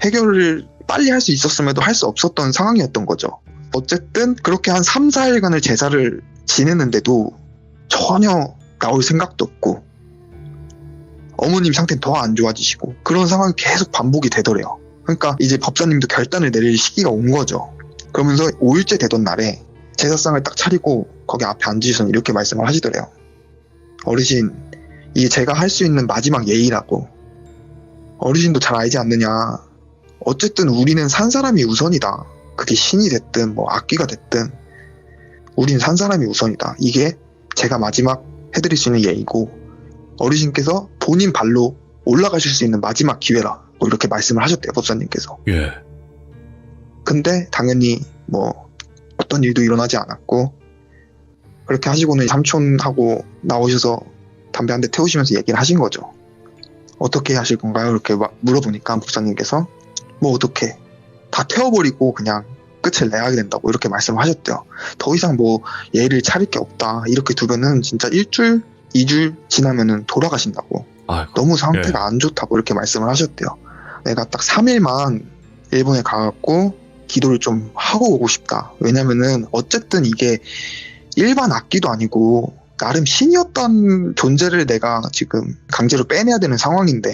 B: 해결을 빨리 할 수 있었음에도 할 수 없었던 상황이었던 거죠. 어쨌든 그렇게 한 3, 4일간을 제사를 지내는데도 전혀 나올 생각도 없고 어머님 상태는 더 안 좋아지시고 그런 상황이 계속 반복이 되더래요. 그러니까 이제 법사님도 결단을 내릴 시기가 온 거죠. 그러면서 5일째 되던 날에 제사상을 딱 차리고 거기 앞에 앉으셔서 이렇게 말씀을 하시더래요. 어르신, 이게 제가 할 수 있는 마지막 예의라고. 어르신도 잘 알지 않느냐. 어쨌든 우리는 산 사람이 우선이다. 그게 신이 됐든 뭐 악귀가 됐든 우린 산 사람이 우선이다. 이게 제가 마지막 해드릴 수 있는 예의고 어르신께서 본인 발로 올라가실 수 있는 마지막 기회라. 뭐 이렇게 말씀을 하셨대요, 법사님께서.
A: 예.
B: 근데 당연히 뭐 어떤 일도 일어나지 않았고 그렇게 하시고는 삼촌하고 나오셔서 담배 한 대 태우시면서 얘기를 하신 거죠. 어떻게 하실 건가요? 이렇게 물어보니까 법사님께서 뭐 어떻게 다 태워버리고 그냥 끝을 내야 된다고 이렇게 말씀을 하셨대요. 더 이상 뭐 예의를 차릴 게 없다. 이렇게 두면은 진짜 1주, 2주 지나면은 돌아가신다고.
A: 아이고.
B: 너무 상태가 안 좋다고 이렇게 말씀을 하셨대요. 내가 딱 3일만 일본에 가갖고 기도를 좀 하고 오고 싶다. 왜냐면은 어쨌든 이게 일반 악기도 아니고 나름 신이었던 존재를 내가 지금 강제로 빼내야 되는 상황인데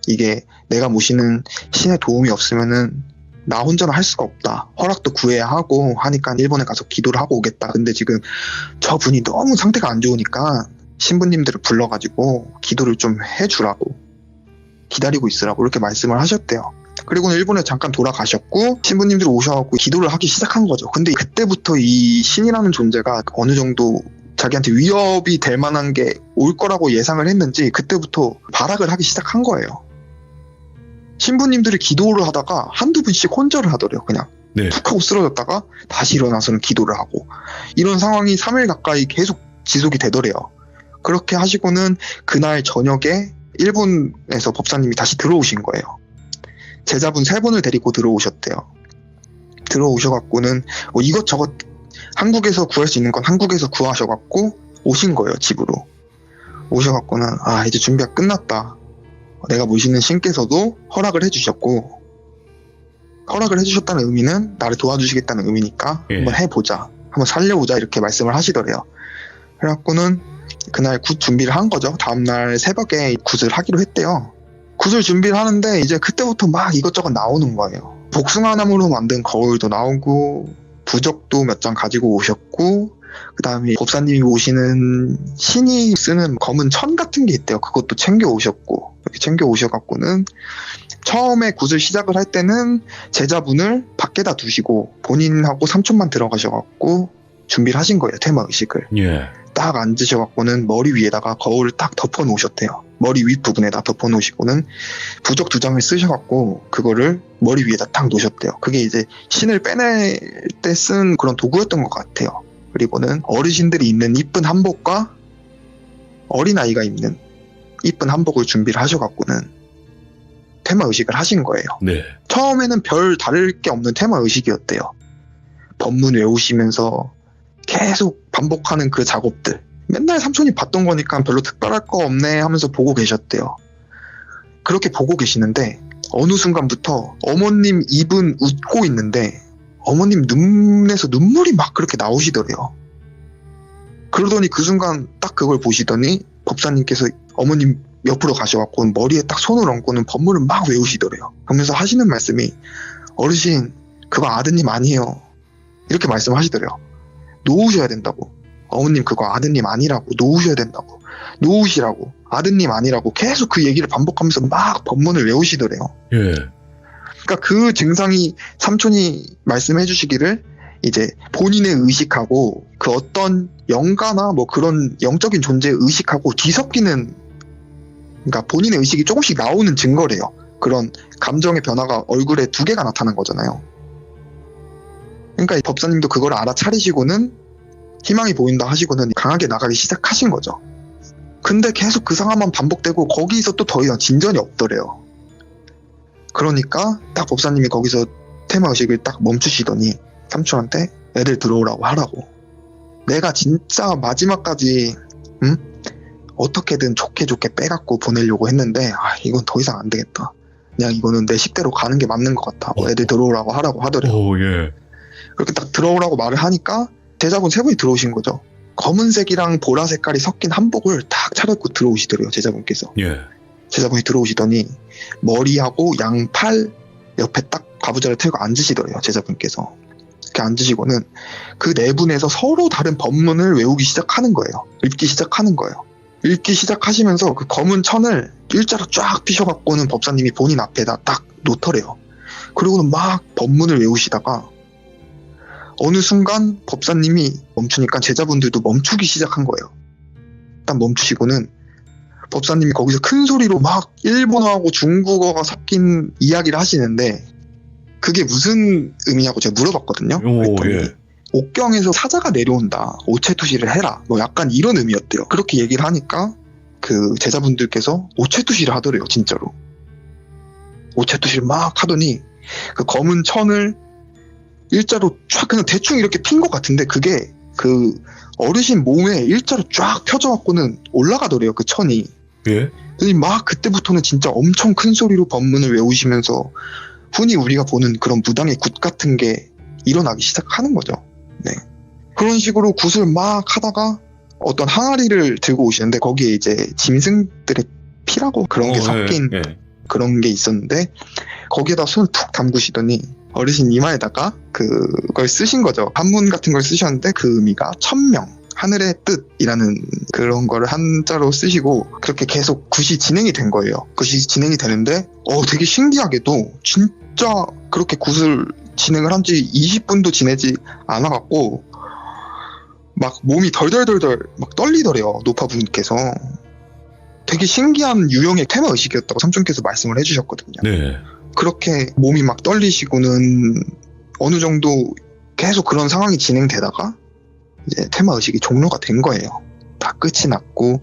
B: 이게 내가 모시는 신의 도움이 없으면은 나 혼자는 할 수가 없다. 허락도 구해야 하고 하니까 일본에 가서 기도를 하고 오겠다. 근데 지금 저분이 너무 상태가 안 좋으니까 신부님들을 불러가지고 기도를 좀 해주라고, 기다리고 있으라고 이렇게 말씀을 하셨대요. 그리고는 일본에 잠깐 돌아가셨고 신부님들이 오셔갖고 기도를 하기 시작한 거죠. 근데 그때부터 이 신이라는 존재가 어느 정도 자기한테 위협이 될 만한 게 올 거라고 예상을 했는지 그때부터 발악을 하기 시작한 거예요. 신부님들이 기도를 하다가 한두 분씩 혼절을 하더래요. 그냥
A: 네.
B: 툭 하고 쓰러졌다가 다시 일어나서는 기도를 하고 이런 상황이 3일 가까이 계속 지속이 되더래요. 그렇게 하시고는 그날 저녁에 일본에서 법사님이 다시 들어오신 거예요. 제자분 3분을 데리고 들어오셨대요. 들어오셔갖고는 뭐 이것저것 한국에서 구할 수 있는 건 한국에서 구하셔갖고 오신 거예요. 집으로 오셔갖고는 이제 준비가 끝났다. 내가 모시는 신께서도 허락을 해주셨고 허락을 해주셨다는 의미는 나를 도와주시겠다는 의미니까
A: 예.
B: 한번 해보자, 한번 살려보자 이렇게 말씀을 하시더래요. 그래갖고는 그날 굿 준비를 한 거죠. 다음날 새벽에 굿을 하기로 했대요. 굿을 준비를 하는데 이제 그때부터 막 이것저것 나오는 거예요. 복숭아나무로 만든 거울도 나오고 부적도 몇 장 가지고 오셨고 그 다음에 법사님이 오시는 신이 쓰는 검은 천 같은 게 있대요. 그것도 챙겨 오셨고 이렇게 챙겨 오셔갖고는 처음에 굿을 시작을 할 때는 제자분을 밖에다 두시고 본인하고 삼촌만 들어가셔갖고 준비를 하신 거예요. 테마 의식을.
A: 예.
B: 딱 앉으셔갖고는 머리 위에다가 거울을 딱 덮어 놓으셨대요. 머리 윗부분에다 덮어 놓으시고는 부적 2장을 쓰셔갖고 그거를 머리 위에다 딱 놓으셨대요. 그게 이제 신을 빼낼 때 쓴 그런 도구였던 것 같아요. 그리고는 어르신들이 입는 이쁜 한복과 어린아이가 입는 이쁜 한복을 준비를 하셔갖고는 테마 의식을 하신 거예요.
A: 네.
B: 처음에는 별 다를 게 없는 테마 의식이었대요. 법문 외우시면서 계속 반복하는 그 작업들. 맨날 삼촌이 봤던 거니까 별로 특별할 거 없네 하면서 보고 계셨대요. 그렇게 보고 계시는데 어느 순간부터 어머님 입은 웃고 있는데 어머님 눈에서 눈물이 막 그렇게 나오시더래요. 그러더니 그 순간 딱 그걸 보시더니 법사님께서 어머님 옆으로 가셔갖고 머리에 딱 손을 얹고는 법문을 막 외우시더래요. 그러면서 하시는 말씀이 어르신 그거 아드님 아니에요. 이렇게 말씀하시더래요. 놓으셔야 된다고. 어머님 그거 아드님 아니라고. 놓으셔야 된다고. 놓으시라고. 아드님 아니라고. 계속 그 얘기를 반복하면서 막 법문을 외우시더래요.
A: 예.
B: 그러니까 그 증상이 삼촌이 말씀해 주시기를 이제 본인의 의식하고 그 어떤 영가나 뭐 그런 영적인 존재의 의식하고 뒤섞이는, 그러니까 본인의 의식이 조금씩 나오는 증거래요. 그런 감정의 변화가 얼굴에 2개가 나타난 거잖아요. 그러니까 이 법사님도 그걸 알아차리시고는 희망이 보인다 하시고는 강하게 나가기 시작하신 거죠. 근데 계속 그 상황만 반복되고 거기서 또 더 이상 진전이 없더래요. 그러니까 딱 법사님이 거기서 테마의식을 딱 멈추시더니 삼촌한테 애들 들어오라고 하라고. 내가 진짜 마지막까지 어떻게든 좋게 빼갖고 보내려고 했는데 이건 더 이상 안 되겠다. 그냥 이거는 내 식대로 가는 게 맞는 것 같아. 애들 들어오라고 하라고 하더래요.
A: 예.
B: 그렇게 딱 들어오라고 말을 하니까 제자분 3분이 들어오신 거죠. 검은색이랑 보라 색깔이 섞인 한복을 딱 차려입고 들어오시더래요. 제자분께서.
A: 예.
B: 제자분이 들어오시더니 머리하고 양팔 옆에 딱 가부좌를 태우고 앉으시더래요. 제자분께서. 이렇게 앉으시고는 그 4분에서 서로 다른 법문을 외우기 시작하는 거예요. 읽기 시작하는 거예요. 읽기 시작하시면서 그 검은 천을 일자로 쫙 피셔갖고는 법사님이 본인 앞에다 딱 놓더래요. 그리고는 막 법문을 외우시다가 어느 순간 법사님이 멈추니까 제자분들도 멈추기 시작한 거예요. 일단 멈추시고는 법사님이 거기서 큰 소리로 막 일본어하고 중국어가 섞인 이야기를 하시는데 그게 무슨 의미냐고 제가 물어봤거든요. 그랬더니 옥경에서 사자가 내려온다. 오체투시를 해라. 뭐 약간 이런 의미였대요. 그렇게 얘기를 하니까 그 제자분들께서 오체투시를 하더래요. 진짜로. 오체투시를 막 하더니 그 검은 천을 일자로 쫙 그냥 대충 이렇게 핀 것 같은데 그게 그 어르신 몸에 일자로 쫙 펴져갖고는 올라가더래요. 그 천이.
A: 예?
B: 그래서 막 그때부터는 진짜 엄청 큰 소리로 법문을 외우시면서 흔히 우리가 보는 그런 무당의 굿 같은 게 일어나기 시작하는 거죠. 네. 그런 식으로 굿을 막 하다가 어떤 항아리를 들고 오시는데 거기에 이제 짐승들의 피라고 그런 게 섞인 그런 게 있었는데 거기에다 손을 툭 담그시더니 어르신 이마에다가 그걸 쓰신 거죠. 한문 같은 걸 쓰셨는데 그 의미가 천명, 하늘의 뜻이라는 그런 거를 한자로 쓰시고 그렇게 계속 굿이 진행이 된 거예요. 굿이 진행이 되는데 되게 신기하게도 진짜 그렇게 굿을 진행을 한 지 20분도 지내지 않아갖고 막 몸이 덜덜덜덜 막 떨리더래요. 노파분께서. 되게 신기한 유형의 테마의식이었다고 삼촌께서 말씀을 해주셨거든요.
A: 네.
B: 그렇게 몸이 막 떨리시고는 어느 정도 계속 그런 상황이 진행되다가 이제 테마의식이 종료가 된 거예요. 다 끝이 났고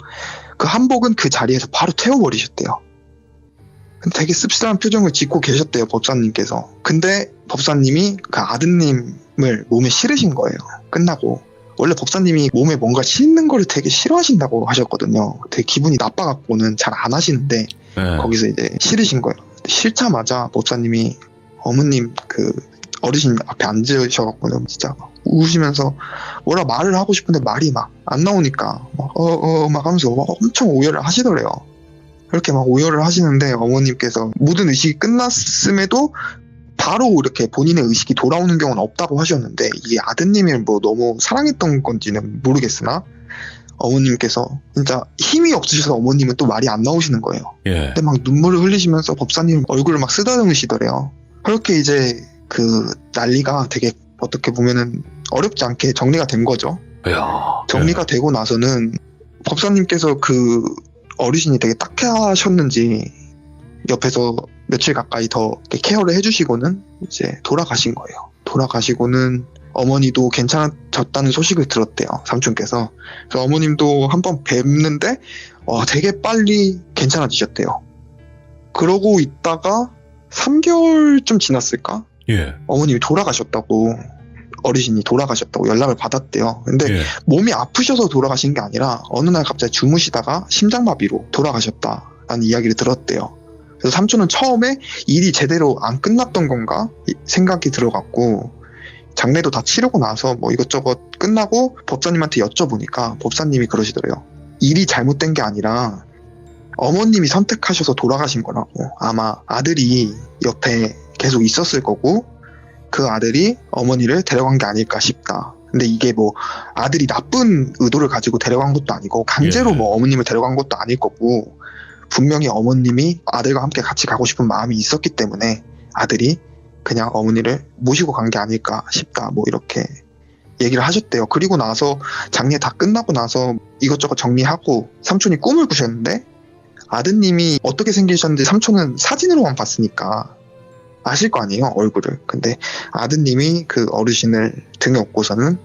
B: 그 한복은 그 자리에서 바로 태워버리셨대요. 되게 씁쓸한 표정을 짓고 계셨대요. 법사님께서. 근데 법사님이 그 아드님을 몸에 실으신 거예요. 끝나고. 원래 법사님이 몸에 뭔가 싣는 거를 되게 싫어하신다고 하셨거든요. 되게 기분이 나빠갖고는 잘 안 하시는데 거기서 이제 실으신 거예요. 실자마자 법사님이 어머님 그 어르신 앞에 앉으셔갖고는 진짜 우시면서 뭐라 말을 하고 싶은데 말이 막 안 나오니까 막 하면서 막 엄청 오열을 하시더래요. 그렇게 막 오열을 하시는데 어머님께서 모든 의식이 끝났음에도 바로 이렇게 본인의 의식이 돌아오는 경우는 없다고 하셨는데 이게 아드님을 뭐 너무 사랑했던 건지는 모르겠으나 어머님께서 진짜 힘이 없으셔서 어머님은 또 말이 안 나오시는 거예요. 근데 막 눈물을 흘리시면서 법사님 얼굴을 막 쓰다듬으시더래요. 그렇게 이제 그 난리가 되게 어떻게 보면은 어렵지 않게 정리가 된 거죠. 정리가 되고 나서는 법사님께서 그 어르신이 되게 딱해하셨는지 옆에서 며칠 가까이 더 케어를 해주시고는 이제 돌아가신 거예요. 돌아가시고는 어머니도 괜찮아졌다는 소식을 들었대요. 삼촌께서. 그래서 어머님도 한번 뵙는데 되게 빨리 괜찮아지셨대요. 그러고 있다가 3개월쯤 지났을까? 어머님이 돌아가셨다고, 어르신이 돌아가셨다고 연락을 받았대요. 근데 몸이 아프셔서 돌아가신 게 아니라 어느 날 갑자기 주무시다가 심장마비로 돌아가셨다라는 이야기를 들었대요. 그래서 삼촌은 처음에 일이 제대로 안 끝났던 건가 생각이 들어갔고, 장례도 다 치르고 나서 뭐 이것저것 끝나고 법사님한테 여쭤보니까 법사님이 그러시더래요. 일이 잘못된 게 아니라 어머님이 선택하셔서 돌아가신 거라고. 아마 아들이 옆에 계속 있었을 거고 그 아들이 어머니를 데려간 게 아닐까 싶다. 근데 이게 뭐 아들이 나쁜 의도를 가지고 데려간 것도 아니고 강제로 뭐 어머님을 데려간 것도 아닐 거고 분명히 어머님이 아들과 함께 같이 가고 싶은 마음이 있었기 때문에 아들이 그냥 어머니를 모시고 간 게 아닐까 싶다 뭐 이렇게 얘기를 하셨대요. 그리고 나서 장례 다 끝나고 나서 이것저것 정리하고 삼촌이 꿈을 꾸셨는데 아드님이 어떻게 생기셨는지 삼촌은 사진으로만 봤으니까 아실 거 아니에요, 얼굴을. 근데 아드님이 그 어르신을 등에 업고서는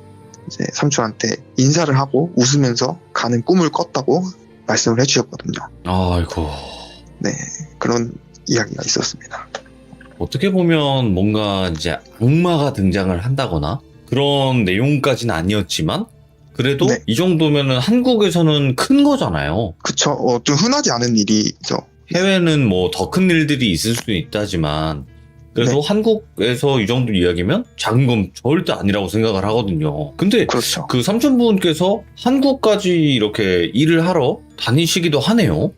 B: 이제 삼촌한테 인사를 하고 웃으면서 가는 꿈을 꿨다고 말씀을 해주셨거든요.
A: 아이고.
B: 네, 그런 이야기가 있었습니다.
A: 어떻게 보면 뭔가 이제 악마가 등장을 한다거나 그런 내용까지는 아니었지만 그래도
B: 네.
A: 이 정도면은 한국에서는 큰 거잖아요.
B: 그쵸, 좀 흔하지 않은 일이죠.
A: 해외는 뭐 더 큰 일들이 있을 수 있다지만 그래도
B: 네.
A: 한국에서 이 정도 이야기면 작은 건 절대 아니라고 생각을 하거든요. 근데
B: 그렇죠.
A: 그 삼촌분께서 한국까지 이렇게 일을 하러 다니시기도 하네요.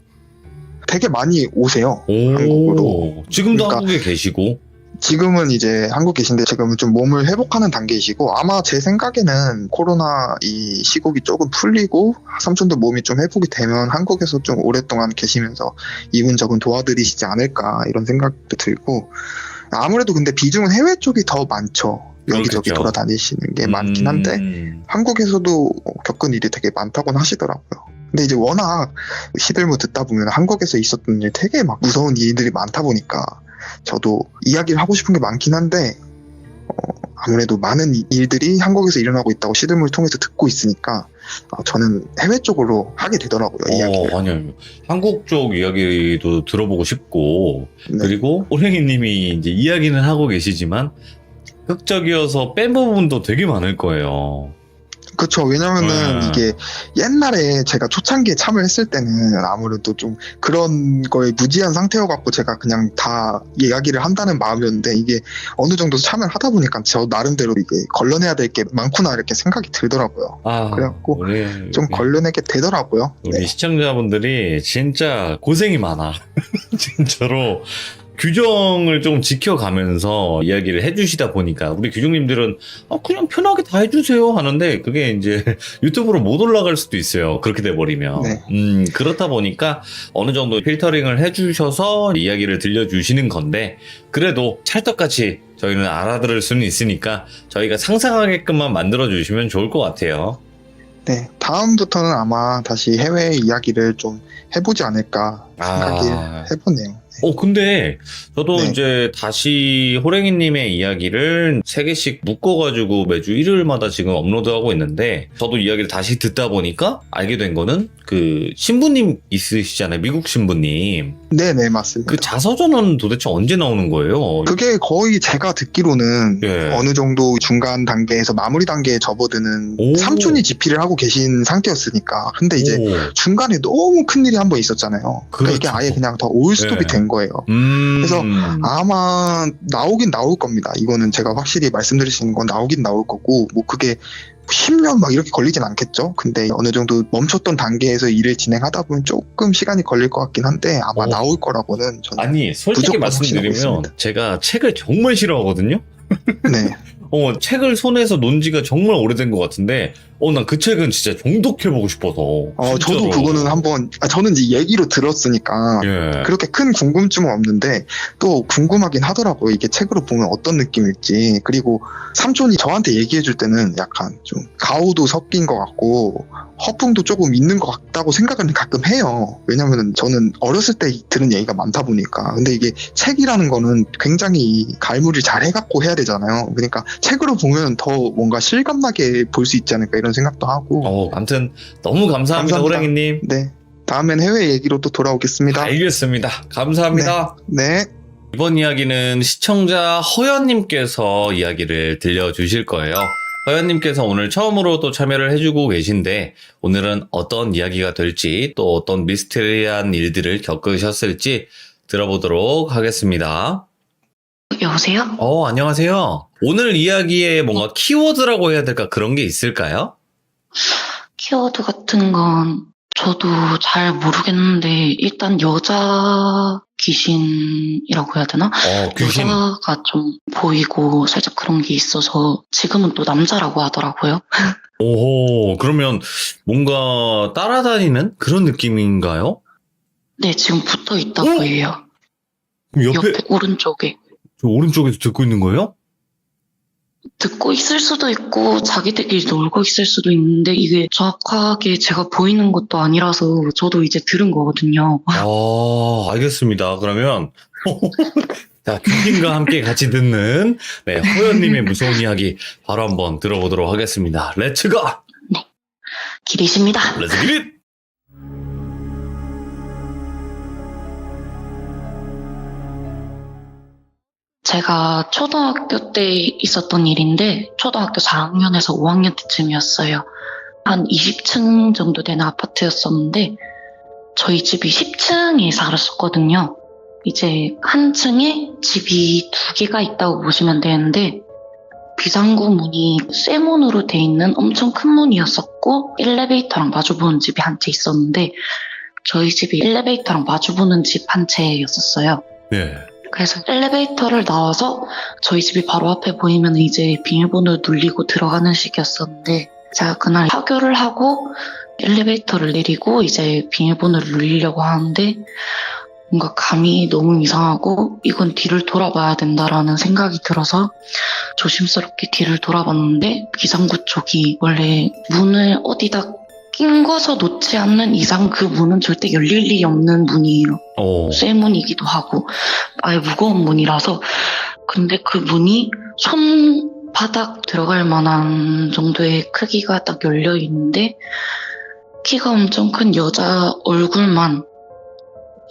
B: 되게 많이 오세요.
A: 오,
B: 한국으로.
A: 지금도
B: 그러니까
A: 한국에 계시고.
B: 지금은 이제 한국 계신데 지금은 좀 몸을 회복하는 단계이시고 아마 제 생각에는 코로나 이 시국이 조금 풀리고 삼촌도 몸이 좀 회복이 되면 한국에서 좀 오랫동안 계시면서 이분저분 도와드리시지 않을까 이런 생각도 들고 아무래도 근데 비중은 해외 쪽이 더 많죠. 여기저기
A: 그렇겠죠.
B: 돌아다니시는 게 많긴 한데 한국에서도 겪은 일이 되게 많다고는 하시더라고요. 근데 이제 워낙 시들무 듣다 보면 한국에서 있었던 일 되게 막 무서운 일들이 많다 보니까 저도 이야기를 하고 싶은 게 많긴 한데 아무래도 많은 일들이 한국에서 일어나고 있다고 시들무를 통해서 듣고 있으니까 저는 해외 쪽으로 하게 되더라고요. 이야기를.
A: 아니요. 한국 쪽 이야기도 들어보고 싶고,
B: 네.
A: 그리고 호랭이님이 이제 이야기는 하고 계시지만, 극적이어서 뺀 부분도 되게 많을 거예요.
B: 그쵸. 왜냐면은 이게 옛날에 제가 초창기에 참여했을 때는 아무래도 좀 그런 거에 무지한 상태여갖고 제가 그냥 다 이야기를 한다는 마음이었는데 이게 어느 정도 참여를 하다 보니까 저 나름대로 이게 걸러내야 될 게 많구나 이렇게 생각이 들더라고요. 그래갖고 좀 걸러내게 되더라고요.
A: 우리
B: 네.
A: 시청자분들이 진짜 고생이 많아. 진짜로. 규정을 좀 지켜가면서 이야기를 해주시다 보니까 우리 규정님들은 그냥 편하게 다 해주세요 하는데 그게 이제 유튜브로 못 올라갈 수도 있어요. 그렇게 돼버리면.
B: 네.
A: 그렇다 보니까 어느 정도 필터링을 해주셔서 이야기를 들려주시는 건데 그래도 찰떡같이 저희는 알아들을 수는 있으니까 저희가 상상하게끔만 만들어주시면 좋을 것 같아요.
B: 네. 다음부터는 아마 다시 해외 이야기를 좀 해보지 않을까 생각을 해보네요.
A: 근데 저도
B: 네.
A: 이제 다시 호랭이님의 이야기를 3개씩 묶어가지고 매주 일요일마다 지금 업로드하고 있는데 저도 이야기를 다시 듣다 보니까 알게 된 거는 그 신부님 있으시잖아요. 미국 신부님.
B: 네네, 맞습니다.
A: 그 자서전은 도대체 언제 나오는 거예요?
B: 그게 거의 제가 듣기로는
A: 예.
B: 어느 정도 중간 단계에서 마무리 단계에 접어드는
A: 오.
B: 삼촌이 집필을 하고 계신 상태였으니까 근데 이제
A: 오.
B: 중간에 너무 큰일이 한 번 있었잖아요. 그러니까 이게
A: 그렇죠.
B: 아예 그냥 더 올스톱이
A: 예.
B: 된 거예요. 그래서 아마 나오긴 나올 겁니다. 이거는 제가 확실히 말씀드릴 수 있는 건 나오긴 나올 거고 뭐 그게 10년 막 이렇게 걸리진 않겠죠. 근데 어느 정도 멈췄던 단계에서 일을 진행하다 보면 조금 시간이 걸릴 것 같긴 한데 아마 나올 거라고는 저는
A: 아니 솔직히
B: 무조건 확신하고
A: 말씀드리면
B: 있습니다.
A: 제가 책을 정말 싫어하거든요.
B: 네.
A: 책을 손에서 논 지가 정말 오래된 것 같은데 난 그 책은 진짜 종독해보고 싶어서
B: 저도
A: 진짜로.
B: 그거는 한번 저는 이제 얘기로 들었으니까
A: 예.
B: 그렇게 큰 궁금증은 없는데 또 궁금하긴 하더라고요. 이게 책으로 보면 어떤 느낌일지. 그리고 삼촌이 저한테 얘기해 줄 때는 약간 좀 가오도 섞인 것 같고 허풍도 조금 있는 것 같다고 생각은 가끔 해요. 왜냐면은 저는 어렸을 때 들은 얘기가 많다 보니까. 근데 이게 책이라는 거는 굉장히 갈무리를 잘 해갖고 해야 되잖아요. 그러니까 책으로 보면 더 뭔가 실감나게 볼 수 있지 않을까 이런 생각도 하고.
A: 아무튼 너무 감사합니다, 호랭이님.
B: 네. 다음엔 해외 얘기로 또 돌아오겠습니다.
A: 알겠습니다. 감사합니다.
B: 네.
A: 이번 이야기는 시청자 허연님께서 이야기를 들려주실 거예요. 허연님께서 오늘 처음으로 또 참여를 해주고 계신데 오늘은 어떤 이야기가 될지 또 어떤 미스테리한 일들을 겪으셨을지 들어보도록 하겠습니다.
C: 여보세요?
A: 안녕하세요. 오늘 이야기에 뭔가 키워드라고 해야 될까 그런 게 있을까요?
C: 키워드 같은 건 저도 잘 모르겠는데 일단 여자 귀신이라고 해야 되나?
A: 귀신.
C: 여자가 좀 보이고 살짝 그런 게 있어서 지금은 또 남자라고 하더라고요.
A: 오호, 그러면 뭔가 따라다니는 그런 느낌인가요?
C: 네, 지금 붙어 있다고 해요. 옆에 오른쪽에.
A: 오른쪽에서 듣고 있는 거예요?
C: 듣고 있을 수도 있고 자기들끼리 놀고 있을 수도 있는데 이게 정확하게 제가 보이는 것도 아니라서 저도 이제 들은 거거든요.
A: 알겠습니다. 그러면 자, 귀신과 함께 같이 듣는 네, 호연님의 무서운 이야기 바로 한번 들어보도록 하겠습니다. 렛츠고!
C: 길이십니다.
A: 렛츠 기릿!
C: 제가 초등학교 때 있었던 일인데 초등학교 4학년에서 5학년 때쯤이었어요. 한 20층 정도 되는 아파트였었는데 저희 집이 10층에 살았었거든요. 이제 한 층에 집이 2개가 있다고 보시면 되는데 비상구 문이 쇠문으로 돼 있는 엄청 큰 문이었었고 엘리베이터랑 마주보는 집이 한 채 있었는데 저희 집이 엘리베이터랑 마주보는 집 한 채였었어요.
A: 네.
C: 그래서 엘리베이터를 나와서 저희 집이 바로 앞에 보이면 이제 비밀번호를 눌리고 들어가는 식이었었는데 제가 그날 하교를 하고 엘리베이터를 내리고 이제 비밀번호를 눌리려고 하는데 뭔가 감이 너무 이상하고 이건 뒤를 돌아봐야 된다라는 생각이 들어서 조심스럽게 뒤를 돌아봤는데 비상구 쪽이 원래 문을 어디다 낑궈서 놓지 않는 이상 그 문은 절대 열릴 일이 없는 문이에요. 쇠문이기도 하고 아예 무거운 문이라서 근데 그 문이 손바닥 들어갈 만한 정도의 크기가 딱 열려 있는데 키가 엄청 큰 여자 얼굴만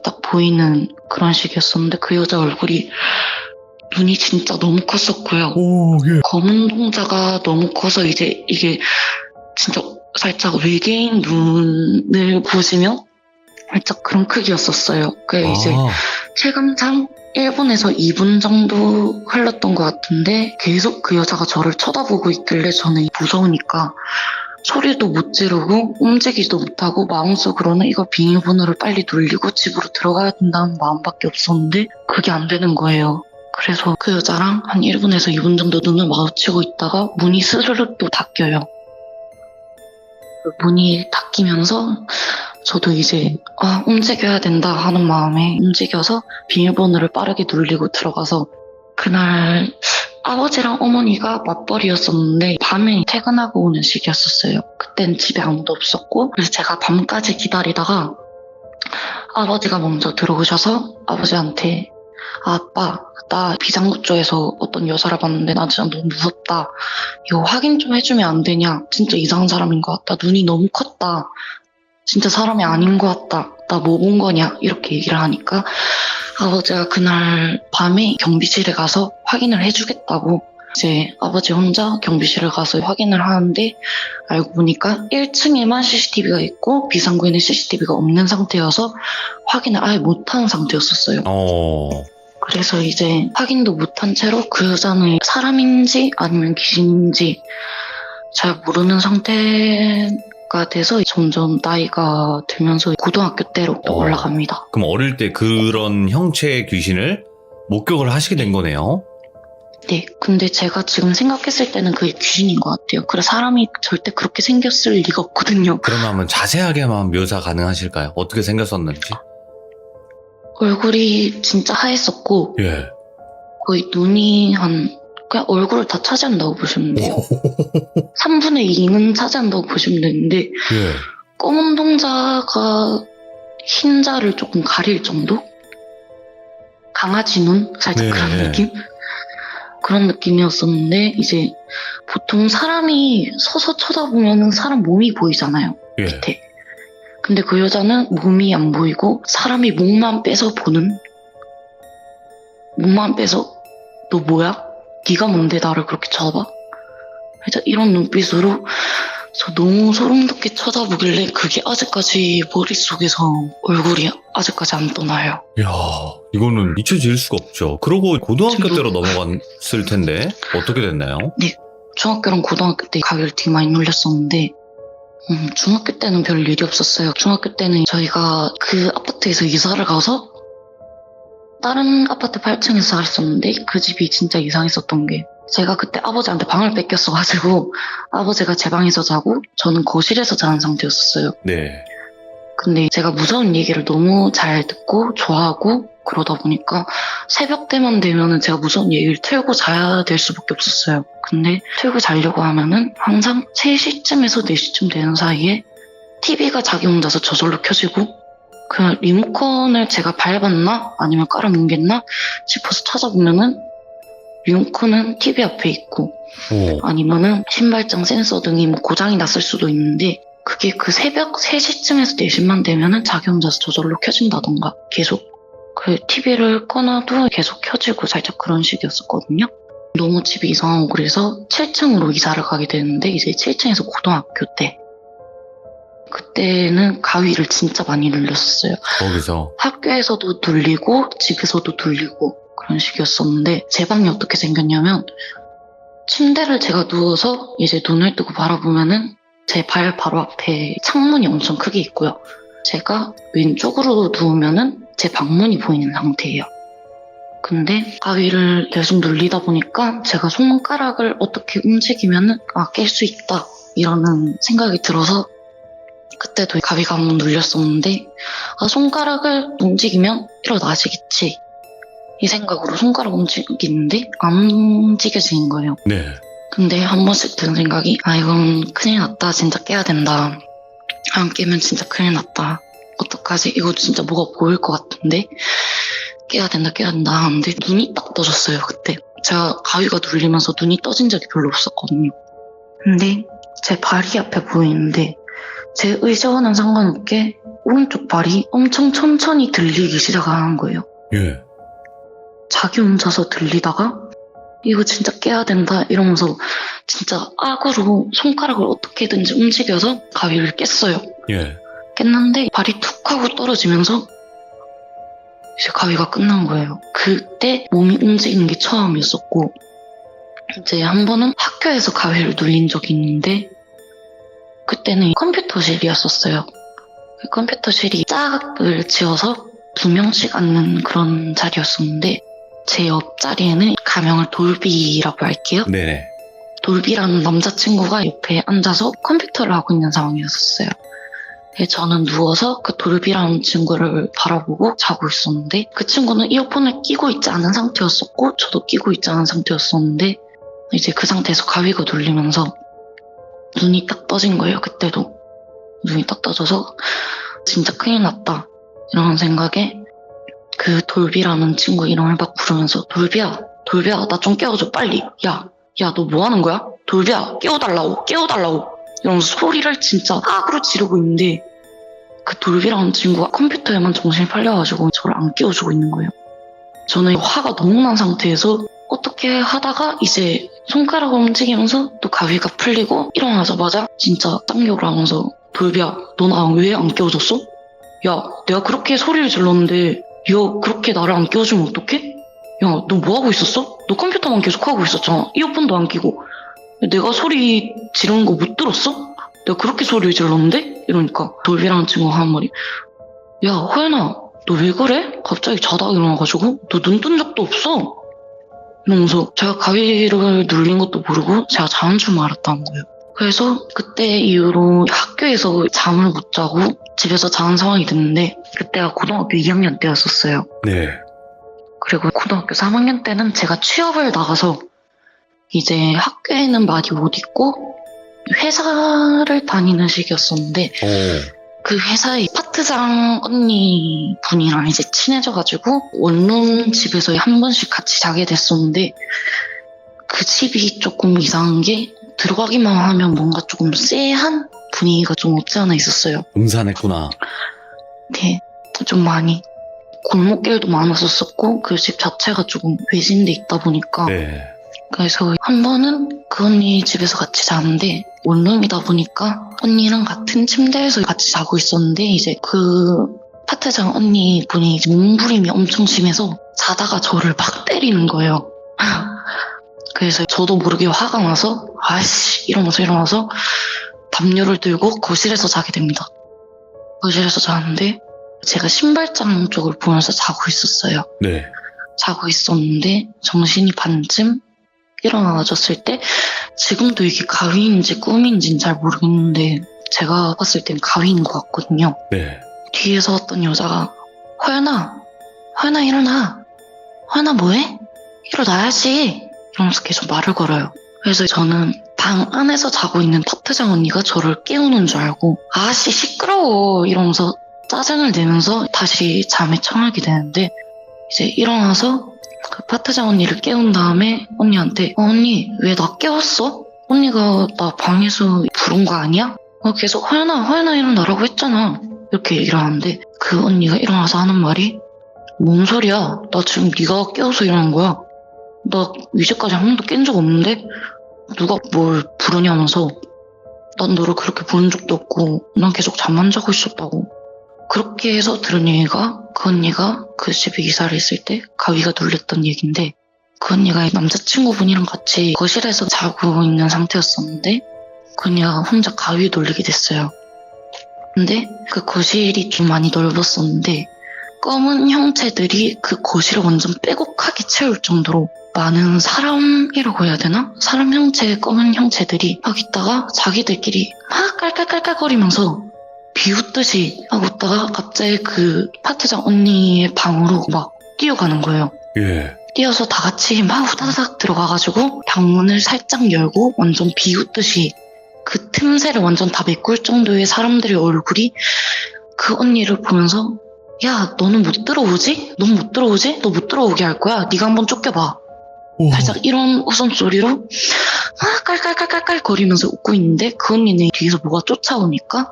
C: 딱 보이는 그런 식이었었는데 그 여자 얼굴이 눈이 진짜 너무 컸었고요. 검은 동자가 너무 커서 이제 이게 진짜 살짝 외계인 눈을 보시면 살짝 그런 크기였었어요. 그게 이제 체감상 1분에서 2분 정도 흘렀던 것 같은데 계속 그 여자가 저를 쳐다보고 있길래 저는 무서우니까 소리도 못 지르고 움직이지도 못하고 마음속으로는 이거 비밀번호를 빨리 눌리고 집으로 들어가야 된다는 마음밖에 없었는데 그게 안 되는 거예요. 그래서 그 여자랑 한 1분에서 2분 정도 눈을 마주치고 있다가 문이 스르륵 또 닫혀요. 문이 닫히면서 저도 이제 움직여야 된다 하는 마음에 움직여서 비밀번호를 빠르게 눌리고 들어가서 그날 아버지랑 어머니가 맞벌이였었는데 밤에 퇴근하고 오는 시기였었어요. 그땐 집에 아무도 없었고 그래서 제가 밤까지 기다리다가 아버지가 먼저 들어오셔서 아버지한테 아빠 나 비상구 쪽에서 어떤 여자를 봤는데 나 진짜 너무 무섭다. 이거 확인 좀 해주면 안 되냐. 진짜 이상한 사람인 것 같다. 눈이 너무 컸다. 진짜 사람이 아닌 것 같다. 나 뭐 본 거냐 이렇게 얘기를 하니까 아버지가 그날 밤에 경비실에 가서 확인을 해주겠다고 이제 아버지 혼자 경비실을 가서 확인을 하는데 알고 보니까 1층에만 CCTV가 있고 비상구에는 CCTV가 없는 상태여서 확인을 아예 못한 상태였었어요. 그래서 이제 확인도 못한 채로 그 여자는 사람인지 아니면 귀신인지 잘 모르는 상태가 돼서 점점 나이가 들면서 고등학교 때로 올라갑니다.
A: 그럼 어릴 때 그런 형체의 귀신을 목격을 하시게 된 거네요?
C: 네, 근데 제가 지금 생각했을 때는 그게 귀신인 것 같아요. 그래 사람이 절대 그렇게 생겼을 리가 없거든요.
A: 그러면 한번 자세하게만 묘사 가능하실까요? 어떻게 생겼었는지?
C: 얼굴이 진짜 하했었고
A: 예.
C: 거의 눈이 그냥 얼굴을 다 차지한다고 보시면 돼요. 3분의 2는 차지한다고 보시면 되는데
A: 예.
C: 검은 동자가 흰자를 조금 가릴 정도? 강아지 눈? 살짝 그런 느낌? 그런 느낌이었었는데 이제 보통 사람이 서서 쳐다보면 사람 몸이 보이잖아요. 밑에. 근데 그 여자는 몸이 안 보이고 사람이 목만 빼서 보는 목만 빼서 너 뭐야? 네가 뭔데 나를 그렇게 쳐다봐? 이런 눈빛으로 저 너무 소름 돋게 쳐다보길래 그게 아직까지 머릿속에서 얼굴이 아직까지 안 떠나요.
A: 이야, 이거는 잊혀질 수가 없죠. 그러고 고등학교 때로 넘어갔을 텐데 어떻게 됐나요?
C: 네, 중학교랑 고등학교 때 가게를 되게 많이 놀렸었는데 중학교 때는 별 일이 없었어요. 중학교 때는 저희가 그 아파트에서 이사를 가서 다른 아파트 8층에서 살았었는데 그 집이 진짜 이상했었던 게 제가 그때 아버지한테 방을 뺏겼어가지고 아버지가 제 방에서 자고 저는 거실에서 자는 상태였었어요.
A: 네.
C: 근데 제가 무서운 얘기를 너무 잘 듣고 좋아하고 그러다 보니까 새벽 때만 되면은 제가 무서운 얘기를 틀고 자야 될 수밖에 없었어요. 근데 틀고 자려고 하면은 항상 3시쯤에서 4시쯤 되는 사이에 TV가 자기 혼자서 저절로 켜지고 그 리모컨을 제가 밟았나 아니면 깔아뭉갰나 싶어서 찾아보면은 리모컨은 TV 앞에 있고
A: 오.
C: 아니면은 신발장 센서 등이 뭐 고장이 났을 수도 있는데 그게 그 새벽 3시쯤에서 4시만 되면은 자기 혼자서 저절로 켜진다던가 계속 그 TV를 꺼놔도 계속 켜지고 살짝 그런 식이었었거든요. 너무 집이 이상하고 그래서 7층으로 이사를 가게 되는데 이제 7층에서 고등학교 때 그때는 가위를 진짜 많이 눌렸었어요.
A: 거기서.
C: 학교에서도 눌리고 집에서도 눌리고 그런 식이었었는데 제 방이 어떻게 생겼냐면 침대를 제가 누워서 이제 눈을 뜨고 바라보면은 제 발 바로 앞에 창문이 엄청 크게 있고요. 제가 왼쪽으로 누우면은 제 방문이 보이는 상태예요. 근데 가위를 계속 눌리다 보니까 제가 손가락을 어떻게 움직이면은 깰 수 있다 이라는 생각이 들어서 그때도 가위가 한번 눌렸었는데 손가락을 움직이면 일어나시겠지 이 생각으로 손가락 움직이는데 안 움직여지는 거예요.
A: 네.
C: 근데 한 번씩 드는 생각이 이건 큰일 났다. 진짜 깨야 된다. 안 깨면 진짜 큰일 났다. 어떡하지? 이거 진짜 뭐가 보일 것 같은데 깨야 된다 하는데 눈이 딱 떠졌어요. 그때 제가 가위가 눌리면서 눈이 떠진 적이 별로 없었거든요. 근데 제 발이 앞에 보이는데 제 의지와는 상관없게 오른쪽 발이 엄청 천천히 들리기 시작하는 거예요.
A: 예.
C: 자기 혼자서 들리다가 이거 진짜 깨야 된다 이러면서 진짜 악으로 손가락을 어떻게든지 움직여서 가위를 깼어요.
A: 예.
C: 깼는데 발이 툭 하고 떨어지면서 이제 가위가 끝난 거예요. 그때 몸이 움직이는 게 처음이었었고 이제 한 번은 학교에서 가위를 눌린 적이 있는데 그때는 컴퓨터실이었었어요. 그 컴퓨터실이 짝을 지어서 2명씩 앉는 그런 자리였었는데 제 옆자리에는 가명을 돌비라고 할게요.
A: 네네.
C: 돌비라는 남자친구가 옆에 앉아서 컴퓨터를 하고 있는 상황이었어요. 저는 누워서 그 돌비라는 친구를 바라보고 자고 있었는데 그 친구는 이어폰을 끼고 있지 않은 상태였었고 저도 끼고 있지 않은 상태였었는데 이제 그 상태에서 가위가 눌리면서 눈이 딱 떠진 거예요. 그때도 눈이 딱 떠져서 진짜 큰일 났다 이런 생각에 그 돌비라는 친구 이름을 막 부르면서 돌비야 나 좀 깨워줘 빨리 야 너 뭐 하는 거야? 돌비야 깨워달라고 이러면서 소리를 진짜 악으로 지르고 있는데 그 돌비라는 친구가 컴퓨터에만 정신이 팔려가지고 저를 안 깨워주고 있는 거예요. 저는 화가 너무 난 상태에서 어떻게 하다가 이제 손가락을 움직이면서 또 가위가 풀리고 일어나자마자 진짜 짱욕을 하면서 돌비야 너 나 왜 안 깨워줬어? 야 내가 그렇게 소리를 질렀는데 야 그렇게 나를 안 깨워주면 어떡해? 야 너 뭐하고 있었어? 너 컴퓨터만 계속 하고 있었잖아. 이어폰도 안 끼고. 내가 소리 지르는 거 못 들었어? 내가 그렇게 소리를 질렀는데? 이러니까 돌비라는 친구가 하는 말이 야 호연아 너 왜 그래? 갑자기 자다가 일어나가지고 너 눈 뜬 적도 없어. 이러면서 제가 가위를 눌린 것도 모르고 제가 자는 줄 알았다는 거예요. 그래서 그때 이후로 학교에서 잠을 못 자고 집에서 자는 상황이 됐는데 그때가 고등학교 2학년 때였었어요.
A: 네.
C: 그리고 고등학교 3학년 때는 제가 취업을 나가서 이제 학교에는 많이 못 있고 회사를 다니는 시기였었는데
A: 오.
C: 그 회사의 파트장 언니 분이랑 이제 친해져가지고 원룸 집에서 한 번씩 같이 자게 됐었는데 그 집이 조금 이상한 게 들어가기만 하면 뭔가 조금 쎄한 분위기가 좀 없지 않아 있었어요.
A: 음산했구나.
C: 네, 좀 많이 골목길도 많았었고 그 집 자체가 조금 외진데 있다 보니까
A: 네.
C: 그래서 한 번은 그 언니 집에서 같이 자는데 원룸이다 보니까 언니랑 같은 침대에서 같이 자고 있었는데 이제 그 파트장 언니 분이 몸부림이 엄청 심해서 자다가 저를 막 때리는 거예요. 그래서 저도 모르게 화가 나서 아이씨 이러면서 일어나서 담요를 들고 거실에서 자게 됩니다. 거실에서 자는데 제가 신발장 쪽을 보면서 자고 있었어요.
A: 네.
C: 자고 있었는데 정신이 반쯤 일어나졌을 때 지금도 이게 가위인지 꿈인지는 잘 모르겠는데 제가 봤을 땐 가위인 것 같거든요.
A: 네.
C: 뒤에서 어떤 여자가 호연아 일어나 화나 뭐해? 일어나야지. 이러면서 계속 말을 걸어요. 그래서 저는 방 안에서 자고 있는 파트장 언니가 저를 깨우는 줄 알고 아씨 시끄러워 이러면서 짜증을 내면서 다시 잠에 청하게 되는데 이제 일어나서 그 파트장 언니를 깨운 다음에 언니한테 언니 왜 나 깨웠어? 언니가 나 방에서 부른 거 아니야? 계속 화연아 일어나라고 했잖아. 이렇게 얘기를 하는데 그 언니가 일어나서 하는 말이 뭔 소리야? 나 지금 네가 깨워서 일어난 거야. 나 이제까지 한 번도 깬 적 없는데 누가 뭘 부르냐면서 난 너를 그렇게 부른 적도 없고 난 계속 잠만 자고 있었다고. 그렇게 해서 들은 얘기가 그 언니가 그 집에 이사를 했을 때 가위가 눌렸던 얘기인데 그 언니가 남자친구분이랑 같이 거실에서 자고 있는 상태였었는데 그 언니가 혼자 가위 눌리게 됐어요. 근데 그 거실이 좀 많이 넓었었는데 검은 형체들이 그 거실을 완전 빼곡하게 채울 정도로 많은 사람이라고 해야 되나? 사람 형체의 검은 형체들이 막 있다가 자기들끼리 막 깔깔깔깔거리면서 비웃듯이 하고 있다가 갑자기 그 파트장 언니의 방으로 막 뛰어가는 거예요.
A: 예.
C: 뛰어서 다 같이 막 후다닥 들어가가지고 방문을 살짝 열고 완전 비웃듯이 그 틈새를 완전 다 메꿀 정도의 사람들의 얼굴이 그 언니를 보면서 야 너는 못 들어오지? 넌 못 들어오지? 너 못 들어오게 할 거야. 네가 한번 쫓겨봐. 살짝 이런 웃음소리로 막 깔깔깔깔깔 거리면서 웃고 있는데 그 언니는 뒤에서 뭐가 쫓아오니까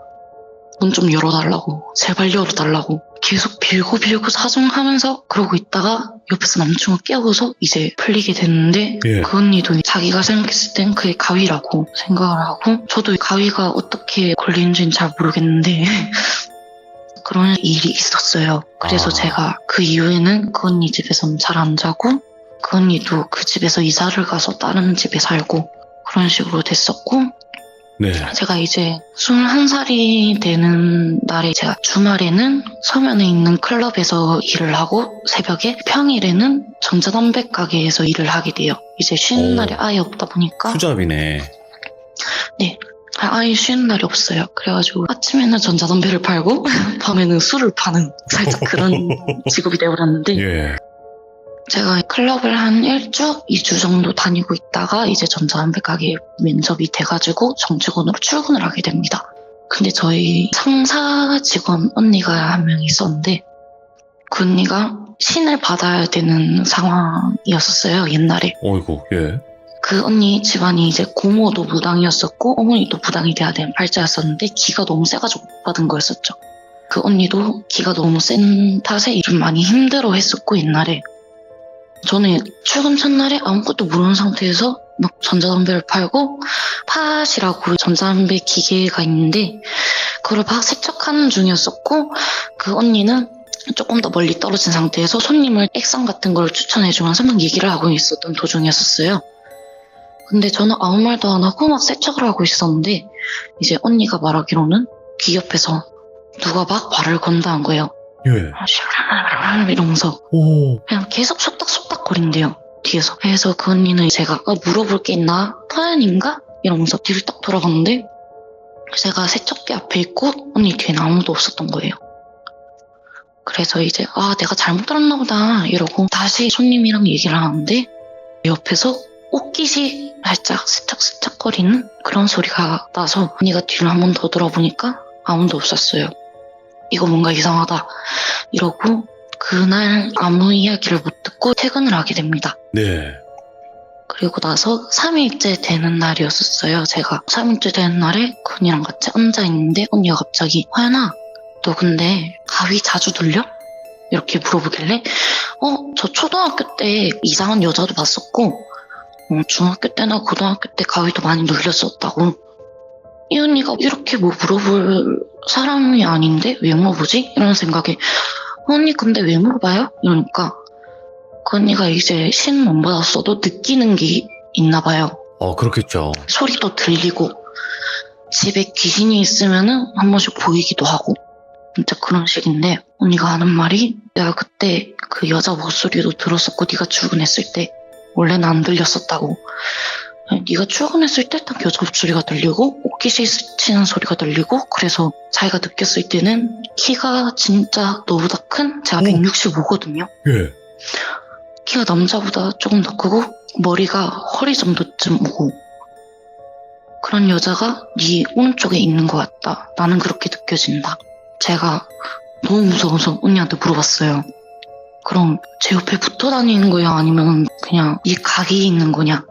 C: 문 좀 열어달라고 제발 열어달라고 계속 빌고 사정하면서 그러고 있다가 옆에서 남친구가 깨워서 이제 풀리게 됐는데
A: 예.
C: 그 언니도 자기가 생각했을 땐 그게 가위라고 생각을 하고 저도 가위가 어떻게 걸리는지는 잘 모르겠는데 그런 일이 있었어요. 그래서 제가 그 이후에는 그 언니 집에서는 잘 안 자고 그 언니도 그 집에서 이사를 가서 다른 집에 살고 그런 식으로 됐었고
A: 네.
C: 제가 이제 21살이 되는 날에 제가 주말에는 서면에 있는 클럽에서 일을 하고 새벽에 평일에는 전자담배 가게에서 일을 하게 돼요. 이제 쉬는
A: 오.
C: 날이 아예 없다 보니까
A: 후잡이네.
C: 네. 아예 쉬는 날이 없어요. 그래가지고 아침에는 전자담배를 팔고 밤에는 술을 파는 살짝 그런 직업이 되어버렸는데
A: 예.
C: 제가 클럽을 한 1주, 2주 정도 다니고 있다가 이제 전자담배 가게 면접이 돼가지고 정직원으로 출근을 하게 됩니다. 근데 저희 상사 직원 언니가 한 명 있었는데 그 언니가 신을 받아야 되는 상황이었었어요, 옛날에.
A: 어이구, 예.
C: 그 언니 집안이 이제 고모도 무당이었었고 어머니도 무당이 돼야 되는 팔자였었는데 기가 너무 세가지고 못 받은 거였었죠. 그 언니도 기가 너무 센 탓에 좀 많이 힘들어 했었고 옛날에 저는 출근 첫날에 아무것도 모르는 상태에서 막 전자담배를 팔고 팟이라고 전자담배 기계가 있는데 그걸 막 세척하는 중이었었고 그 언니는 조금 더 멀리 떨어진 상태에서 손님을 액상 같은 걸 추천해주면서 막 얘기를 하고 있었던 도중이었었어요. 근데 저는 아무 말도 안 하고 막 세척을 하고 있었는데 이제 언니가 말하기로는 귀 옆에서 누가 막 말을 건다는 거예요.
A: 예.
C: 이러면서
A: 오.
C: 그냥 계속 속닥속닥거린대요. 뒤에서. 그래서 그 언니는 제가 물어볼 게 있나? 토연인가? 이러면서 뒤를 딱 돌아봤는데 제가 세척기 앞에 있고 언니 뒤에는 아무도 없었던 거예요. 그래서 이제 내가 잘못 들었나 보다 이러고 다시 손님이랑 얘기를 하는데 옆에서 옷깃이 살짝 스쩍스쩍거리는 그런 소리가 나서 언니가 뒤를 한 번 더 돌아보니까 아무도 없었어요. 이거 뭔가 이상하다 이러고 그날 아무 이야기를 못 듣고 퇴근을 하게 됩니다.
A: 네.
C: 그리고 나서 3일째 되는 날이었었어요. 제가 3일째 되는 날에 그 언니랑 같이 앉아있는데 언니가 갑자기 화연아 너 근데 가위 자주 눌려? 이렇게 물어보길래 저 초등학교 때 이상한 여자도 봤었고 중학교 때나 고등학교 때 가위도 많이 눌렸었다고. 이 언니가 이렇게 뭐 물어볼 사람이 아닌데 왜 물어보지? 이런 생각에 언니 근데 왜 물어봐요? 이러니까 그 언니가 이제 신 못 받았어도 느끼는 게 있나 봐요.
A: 그렇겠죠.
C: 소리도 들리고 집에 귀신이 있으면은 한 번씩 보이기도 하고 진짜 그런 식인데 언니가 하는 말이 내가 그때 그 여자 목소리도 들었었고 네가 출근했을 때 원래는 안 들렸었다고. 네가 출근했을 때 딱 여자 목소리가 들리고 옷깃이 스치는 소리가 들리고 그래서 자기가 느꼈을 때는 키가 진짜 너보다 큰 제가 165거든요.
A: 예.
C: 키가 남자보다 조금 더 크고 머리가 허리 정도쯤 오고 그런 여자가 네 오른쪽에 있는 것 같다. 나는 그렇게 느껴진다. 제가 너무 무서워서 언니한테 물어봤어요. 그럼 제 옆에 붙어 다니는 거야? 아니면 그냥 이 각이 있는 거냐?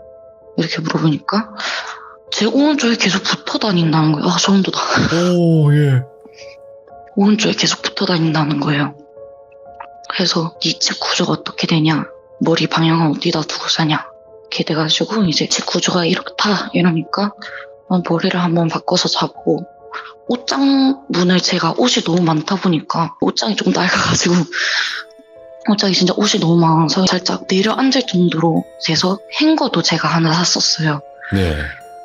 C: 이렇게 물어보니까 제 오른쪽에 계속 붙어 다닌다는 거예요. 아, 소름 돋아.
A: 오, 예.
C: 오른쪽에 계속 붙어 다닌다는 거예요. 그래서 네 집 구조가 어떻게 되냐? 머리 방향은 어디다 두고 사냐? 이렇게 돼가지고 이제 집 구조가 이렇다 이러니까 머리를 한번 바꿔서 자고 옷장 문을 제가 옷이 너무 많다 보니까 옷장이 좀 낡아가지고 옷장이 진짜 옷이 너무 많아서 살짝 내려앉을 정도로 돼서 행거도 제가 하나 샀었어요.
A: 네.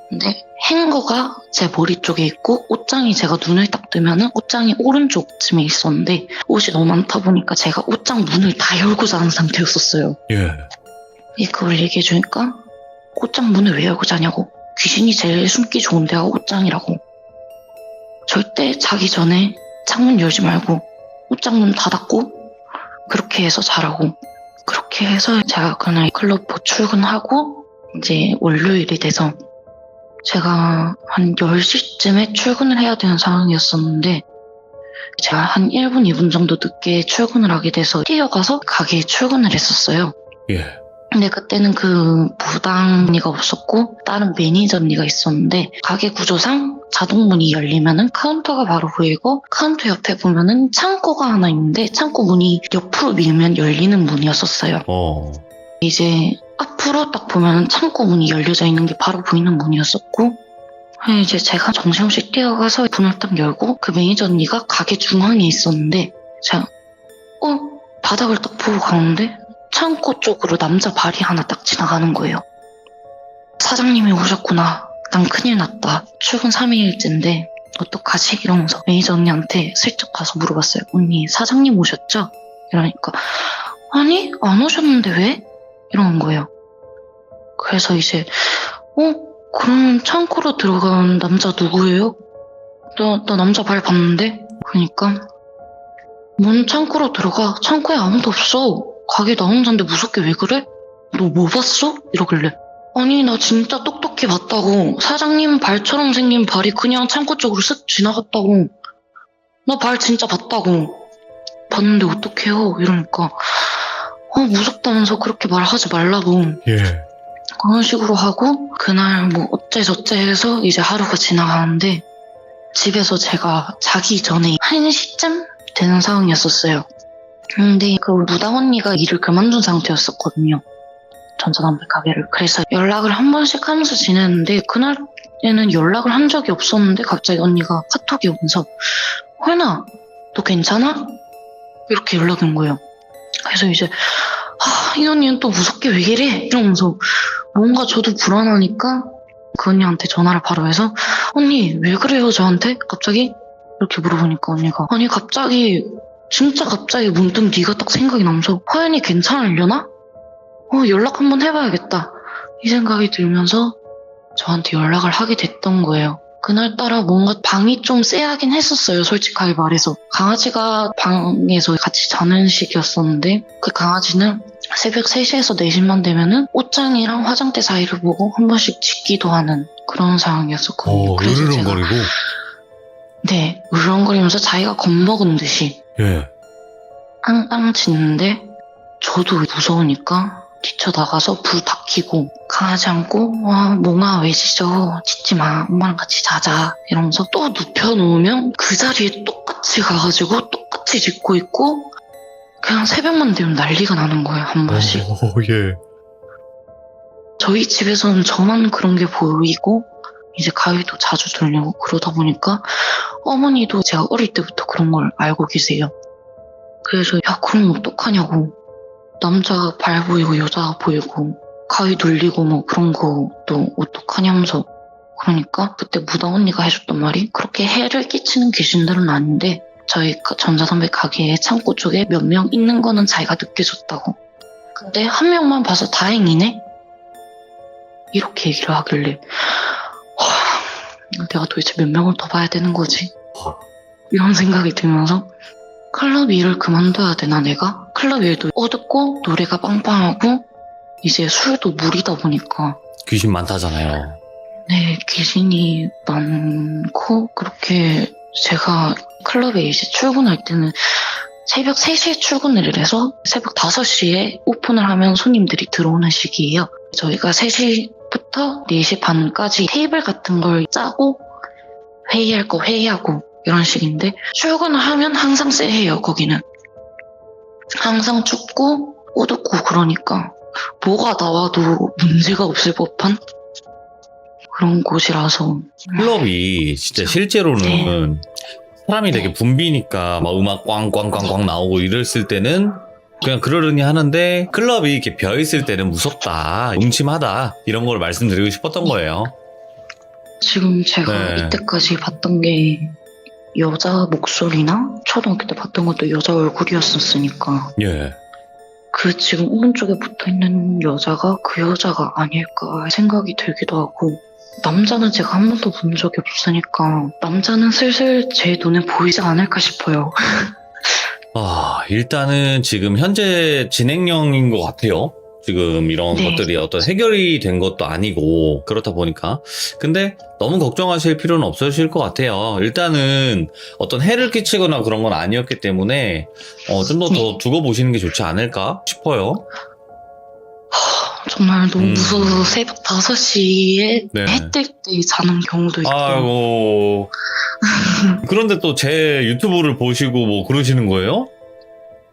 C: 근데 행거가 제 머리 쪽에 있고 옷장이 제가 눈을 딱 뜨면은 옷장이 오른쪽쯤에 있었는데 옷이 너무 많다 보니까 제가 옷장 문을 다 열고 자는 상태였었어요.
A: 예.
C: 그걸 얘기해 주니까 옷장 문을 왜 열고 자냐고. 귀신이 제일 숨기 좋은 데가 옷장이라고. 절대 자기 전에 창문 열지 말고 옷장 문 닫았고 그렇게 해서 자라고. 그렇게 해서 제가 그날 클럽 출근하고 이제 월요일이 돼서 제가 한 10시쯤에 출근을 해야 되는 상황이었었는데 제가 한 1분, 2분 정도 늦게 출근을 하게 돼서 뛰어가서 가게에 출근을 했었어요.
A: 예.
C: 근데 그때는 그 부당 언니가 없었고 다른 매니저 언니가 있었는데 가게 구조상 자동문이 열리면은 카운터가 바로 보이고 카운터 옆에 보면은 창고가 하나 있는데 창고 문이 옆으로 밀면 열리는 문이었었어요. 이제 앞으로 딱 보면 창고 문이 열려져 있는 게 바로 보이는 문이었었고 이제 제가 정신없이 뛰어가서 문을 딱 열고 그 매니저 언니가 가게 중앙에 있었는데 제가 바닥을 딱 보고 가는데 창고 쪽으로 남자 발이 하나 딱 지나가는 거예요. 사장님이 오셨구나. 난 큰일 났다. 출근 3일째인데 어떡하지? 이러면서 매니저 언니한테 슬쩍 가서 물어봤어요. 언니 사장님 오셨죠? 이러니까 아니 안 오셨는데 왜? 이러는 거예요. 그래서 이제 그럼 창고로 들어간 남자 누구예요? 나 남자 발 봤는데? 그러니까 뭔 창고로 들어가? 창고에 아무도 없어. 가게 나 혼자인데 무섭게 왜 그래? 너 뭐 봤어? 이러길래 아니 나 진짜 똑똑히 봤다고. 사장님 발처럼 생긴 발이 그냥 창고 쪽으로 쓱 지나갔다고. 나 발 진짜 봤다고. 봤는데 어떡해요? 이러니까 무섭다면서 그렇게 말하지 말라고.
A: 예.
C: 그런 식으로 하고 그날 뭐 어째저째 해서 이제 하루가 지나가는데 집에서 제가 자기 전에 1시쯤 되는 상황이었었어요. 근데 그 무당 언니가 일을 그만둔 상태였었거든요. 전자담배 가게를. 그래서 연락을 한 번씩 하면서 지냈는데 그날에는 연락을 한 적이 없었는데 갑자기 언니가 카톡이 오면서 호연아 너 괜찮아? 이렇게 연락이 온 거예요. 그래서 이제 이 언니는 또 무섭게 왜 이래? 이러면서 뭔가 저도 불안하니까 그 언니한테 전화를 바로 해서 언니 왜 그래요 저한테? 갑자기? 이렇게 물어보니까 언니가 아니 갑자기 진짜 갑자기 문득 네가 딱 생각이 나면서 호연이 괜찮으려나? 연락 한번 해봐야겠다 이 생각이 들면서 저한테 연락을 하게 됐던 거예요. 그날따라 뭔가 방이 좀 쎄하긴 했었어요. 솔직하게 말해서 강아지가 방에서 같이 자는 시기였었는데 그 강아지는 새벽 3시에서 4시만 되면은 옷장이랑 화장대 사이를 보고 한 번씩 짖기도 하는 그런 상황이었었거든요. 그래서
A: 으르렁거리고.
C: 네, 으르렁거리면서 자기가 겁먹은 듯이
A: 예.
C: 앙앙 짖는데 저도 무서우니까 뛰쳐나가서 불 다 켜고 강아지 안고 몽아 왜 짖어? 짖지 마. 엄마랑 같이 자자. 이러면서 또 눕혀놓으면 그 자리에 똑같이 가가지고 똑같이 짖고 있고 그냥 새벽만 되면 난리가 나는 거예요. 한 번씩.
A: 예.
C: 저희 집에서는 저만 그런 게 보이고 이제 가위도 자주 들리고 그러다 보니까 어머니도 제가 어릴 때부터 그런 걸 알고 계세요. 그래서 야 그럼 어떡하냐고. 남자 발 보이고 여자 보이고 가위 눌리고 뭐 그런 것도 어떡하냐면서 그러니까 그때 무당 언니가 해줬던 말이 그렇게 해를 끼치는 귀신들은 아닌데 저희 전자담배 가게에 창고 쪽에 몇 명 있는 거는 자기가 느껴졌다고. 근데 한 명만 봐서 다행이네? 이렇게 얘기를 하길래 내가 도대체 몇 명을 더 봐야 되는 거지? 이런 생각이 들면서 클럽 일을 그만둬야 되나 내가? 클럽 일도 어둡고 노래가 빵빵하고 이제 술도 물이다 보니까
A: 귀신 많다잖아요.
C: 네, 귀신이 많고 그렇게 제가 클럽에 이제 출근할 때는 새벽 3시에 출근을 해서 새벽 5시에 오픈을 하면 손님들이 들어오는 시기예요. 저희가 3시부터 4시 반까지 테이블 같은 걸 짜고 회의할 거 회의하고 이런 식인데 출근을 하면 항상 쎄해요. 거기는 항상 춥고 어둡고 그러니까 뭐가 나와도 문제가 없을 법한 그런 곳이라서.
A: 클럽이 진짜 실제로는 사람이 되게 붐비니까 막 음악 꽝꽝꽝꽝 나오고 이랬을 때는 그냥 그러려니 하는데 클럽이 이렇게 비어있을 때는 무섭다, 음침하다 이런 걸 말씀드리고 싶었던 거예요.
C: 지금 제가
A: 네.
C: 이때까지 봤던 게 여자 목소리나 초등학교 때 봤던 것도 여자 얼굴이었었으니까
A: 예.
C: 그 지금 오른쪽에 붙어있는 여자가 그 여자가 아닐까 생각이 들기도 하고 남자는 제가 한 번도 본 적이 없으니까 남자는 슬슬 제 눈에 보이지 않을까 싶어요.
A: 일단은 지금 현재 진행형인 것 같아요. 지금 이런
C: 네.
A: 것들이 어떤 해결이 된 것도 아니고 그렇다 보니까 근데 너무 걱정하실 필요는 없으실 것 같아요. 일단은 어떤 해를 끼치거나 그런 건 아니었기 때문에 좀 더 두고 보시는 게 좋지 않을까 싶어요.
C: 정말 너무 무서워서 새벽 5시에
A: 네.
C: 해 뜰 때 자는 경우도 있고
A: 아이고. 그런데 또 제 유튜브를 보시고 뭐 그러시는 거예요?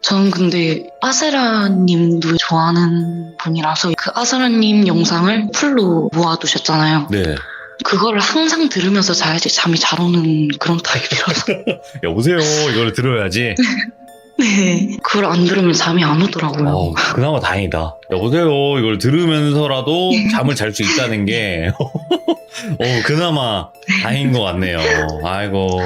C: 저는 근데 아세라님도 좋아하는 분이라서 그 아세라님 영상을 풀로 모아두셨잖아요.
A: 네.
C: 그거를 항상 들으면서 자야지 잠이 잘 오는 그런 타입이라서
A: 여보세요. 이걸 들어야지.
C: 네, 그걸 안 들으면 잠이 안 오더라고요.
A: 그나마 다행이다. 여보세요. 이걸 들으면서라도 잠을 잘 수 있다는 게, 그나마 다행인 것 같네요. 아이고.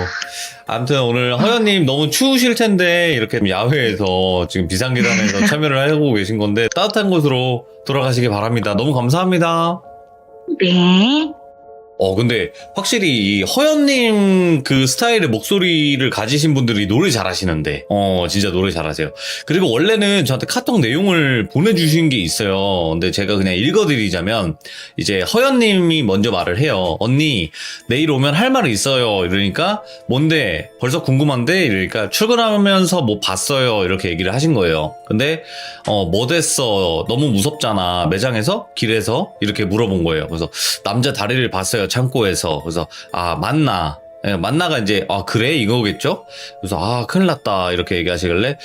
A: 아무튼 오늘 허연님 너무 추우실 텐데, 이렇게 야외에서 지금 비상계단에서 참여를 하고 계신 건데, 따뜻한 곳으로 돌아가시기 바랍니다. 너무 감사합니다.
C: 네.
A: 근데 확실히 이 허연님 그 스타일의 목소리를 가지신 분들이 노래 잘하시는데, 진짜 노래 잘하세요. 그리고 원래는 저한테 카톡 내용을 보내주신 게 있어요. 근데 제가 그냥 읽어드리자면, 이제 허연님이 먼저 말을 해요. 언니, 내일 오면 할 말이 있어요. 이러니까, 뭔데? 벌써 궁금한데? 이러니까, 출근하면서 뭐 봤어요. 이렇게 얘기를 하신 거예요. 근데, 뭐 됐어? 너무 무섭잖아. 매장에서? 길에서? 이렇게 물어본 거예요. 그래서, 남자 다리를 봤어요. 창고에서. 그래서 맞나? 만나가 이제 그래 이거겠죠? 그래서 큰일 났다 이렇게 얘기하시길래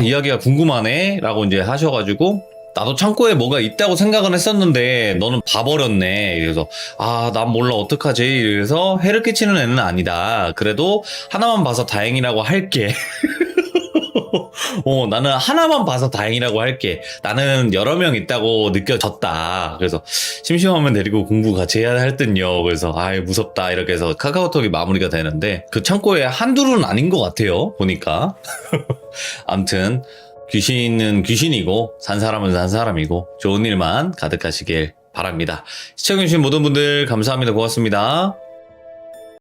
A: 이야기가 궁금하네 라고 이제 하셔가지고 나도 창고에 뭐가 있다고 생각은 했었는데 너는 봐버렸네. 그래서 난 몰라 어떡하지. 그래서 해를 끼치는 애는 아니다. 그래도 하나만 봐서 다행이라고 할게. 나는 하나만 봐서 다행이라고 할게. 나는 여러 명 있다고 느껴졌다. 그래서 심심하면 데리고 공부 같이 해야 할 듯요. 그래서 무섭다 이렇게 해서 카카오톡이 마무리가 되는데 그 창고에 한둘은 아닌 것 같아요. 보니까. 암튼 귀신은 귀신이고 산 사람은 산 사람이고 좋은 일만 가득하시길 바랍니다. 시청해주신 모든 분들 감사합니다. 고맙습니다.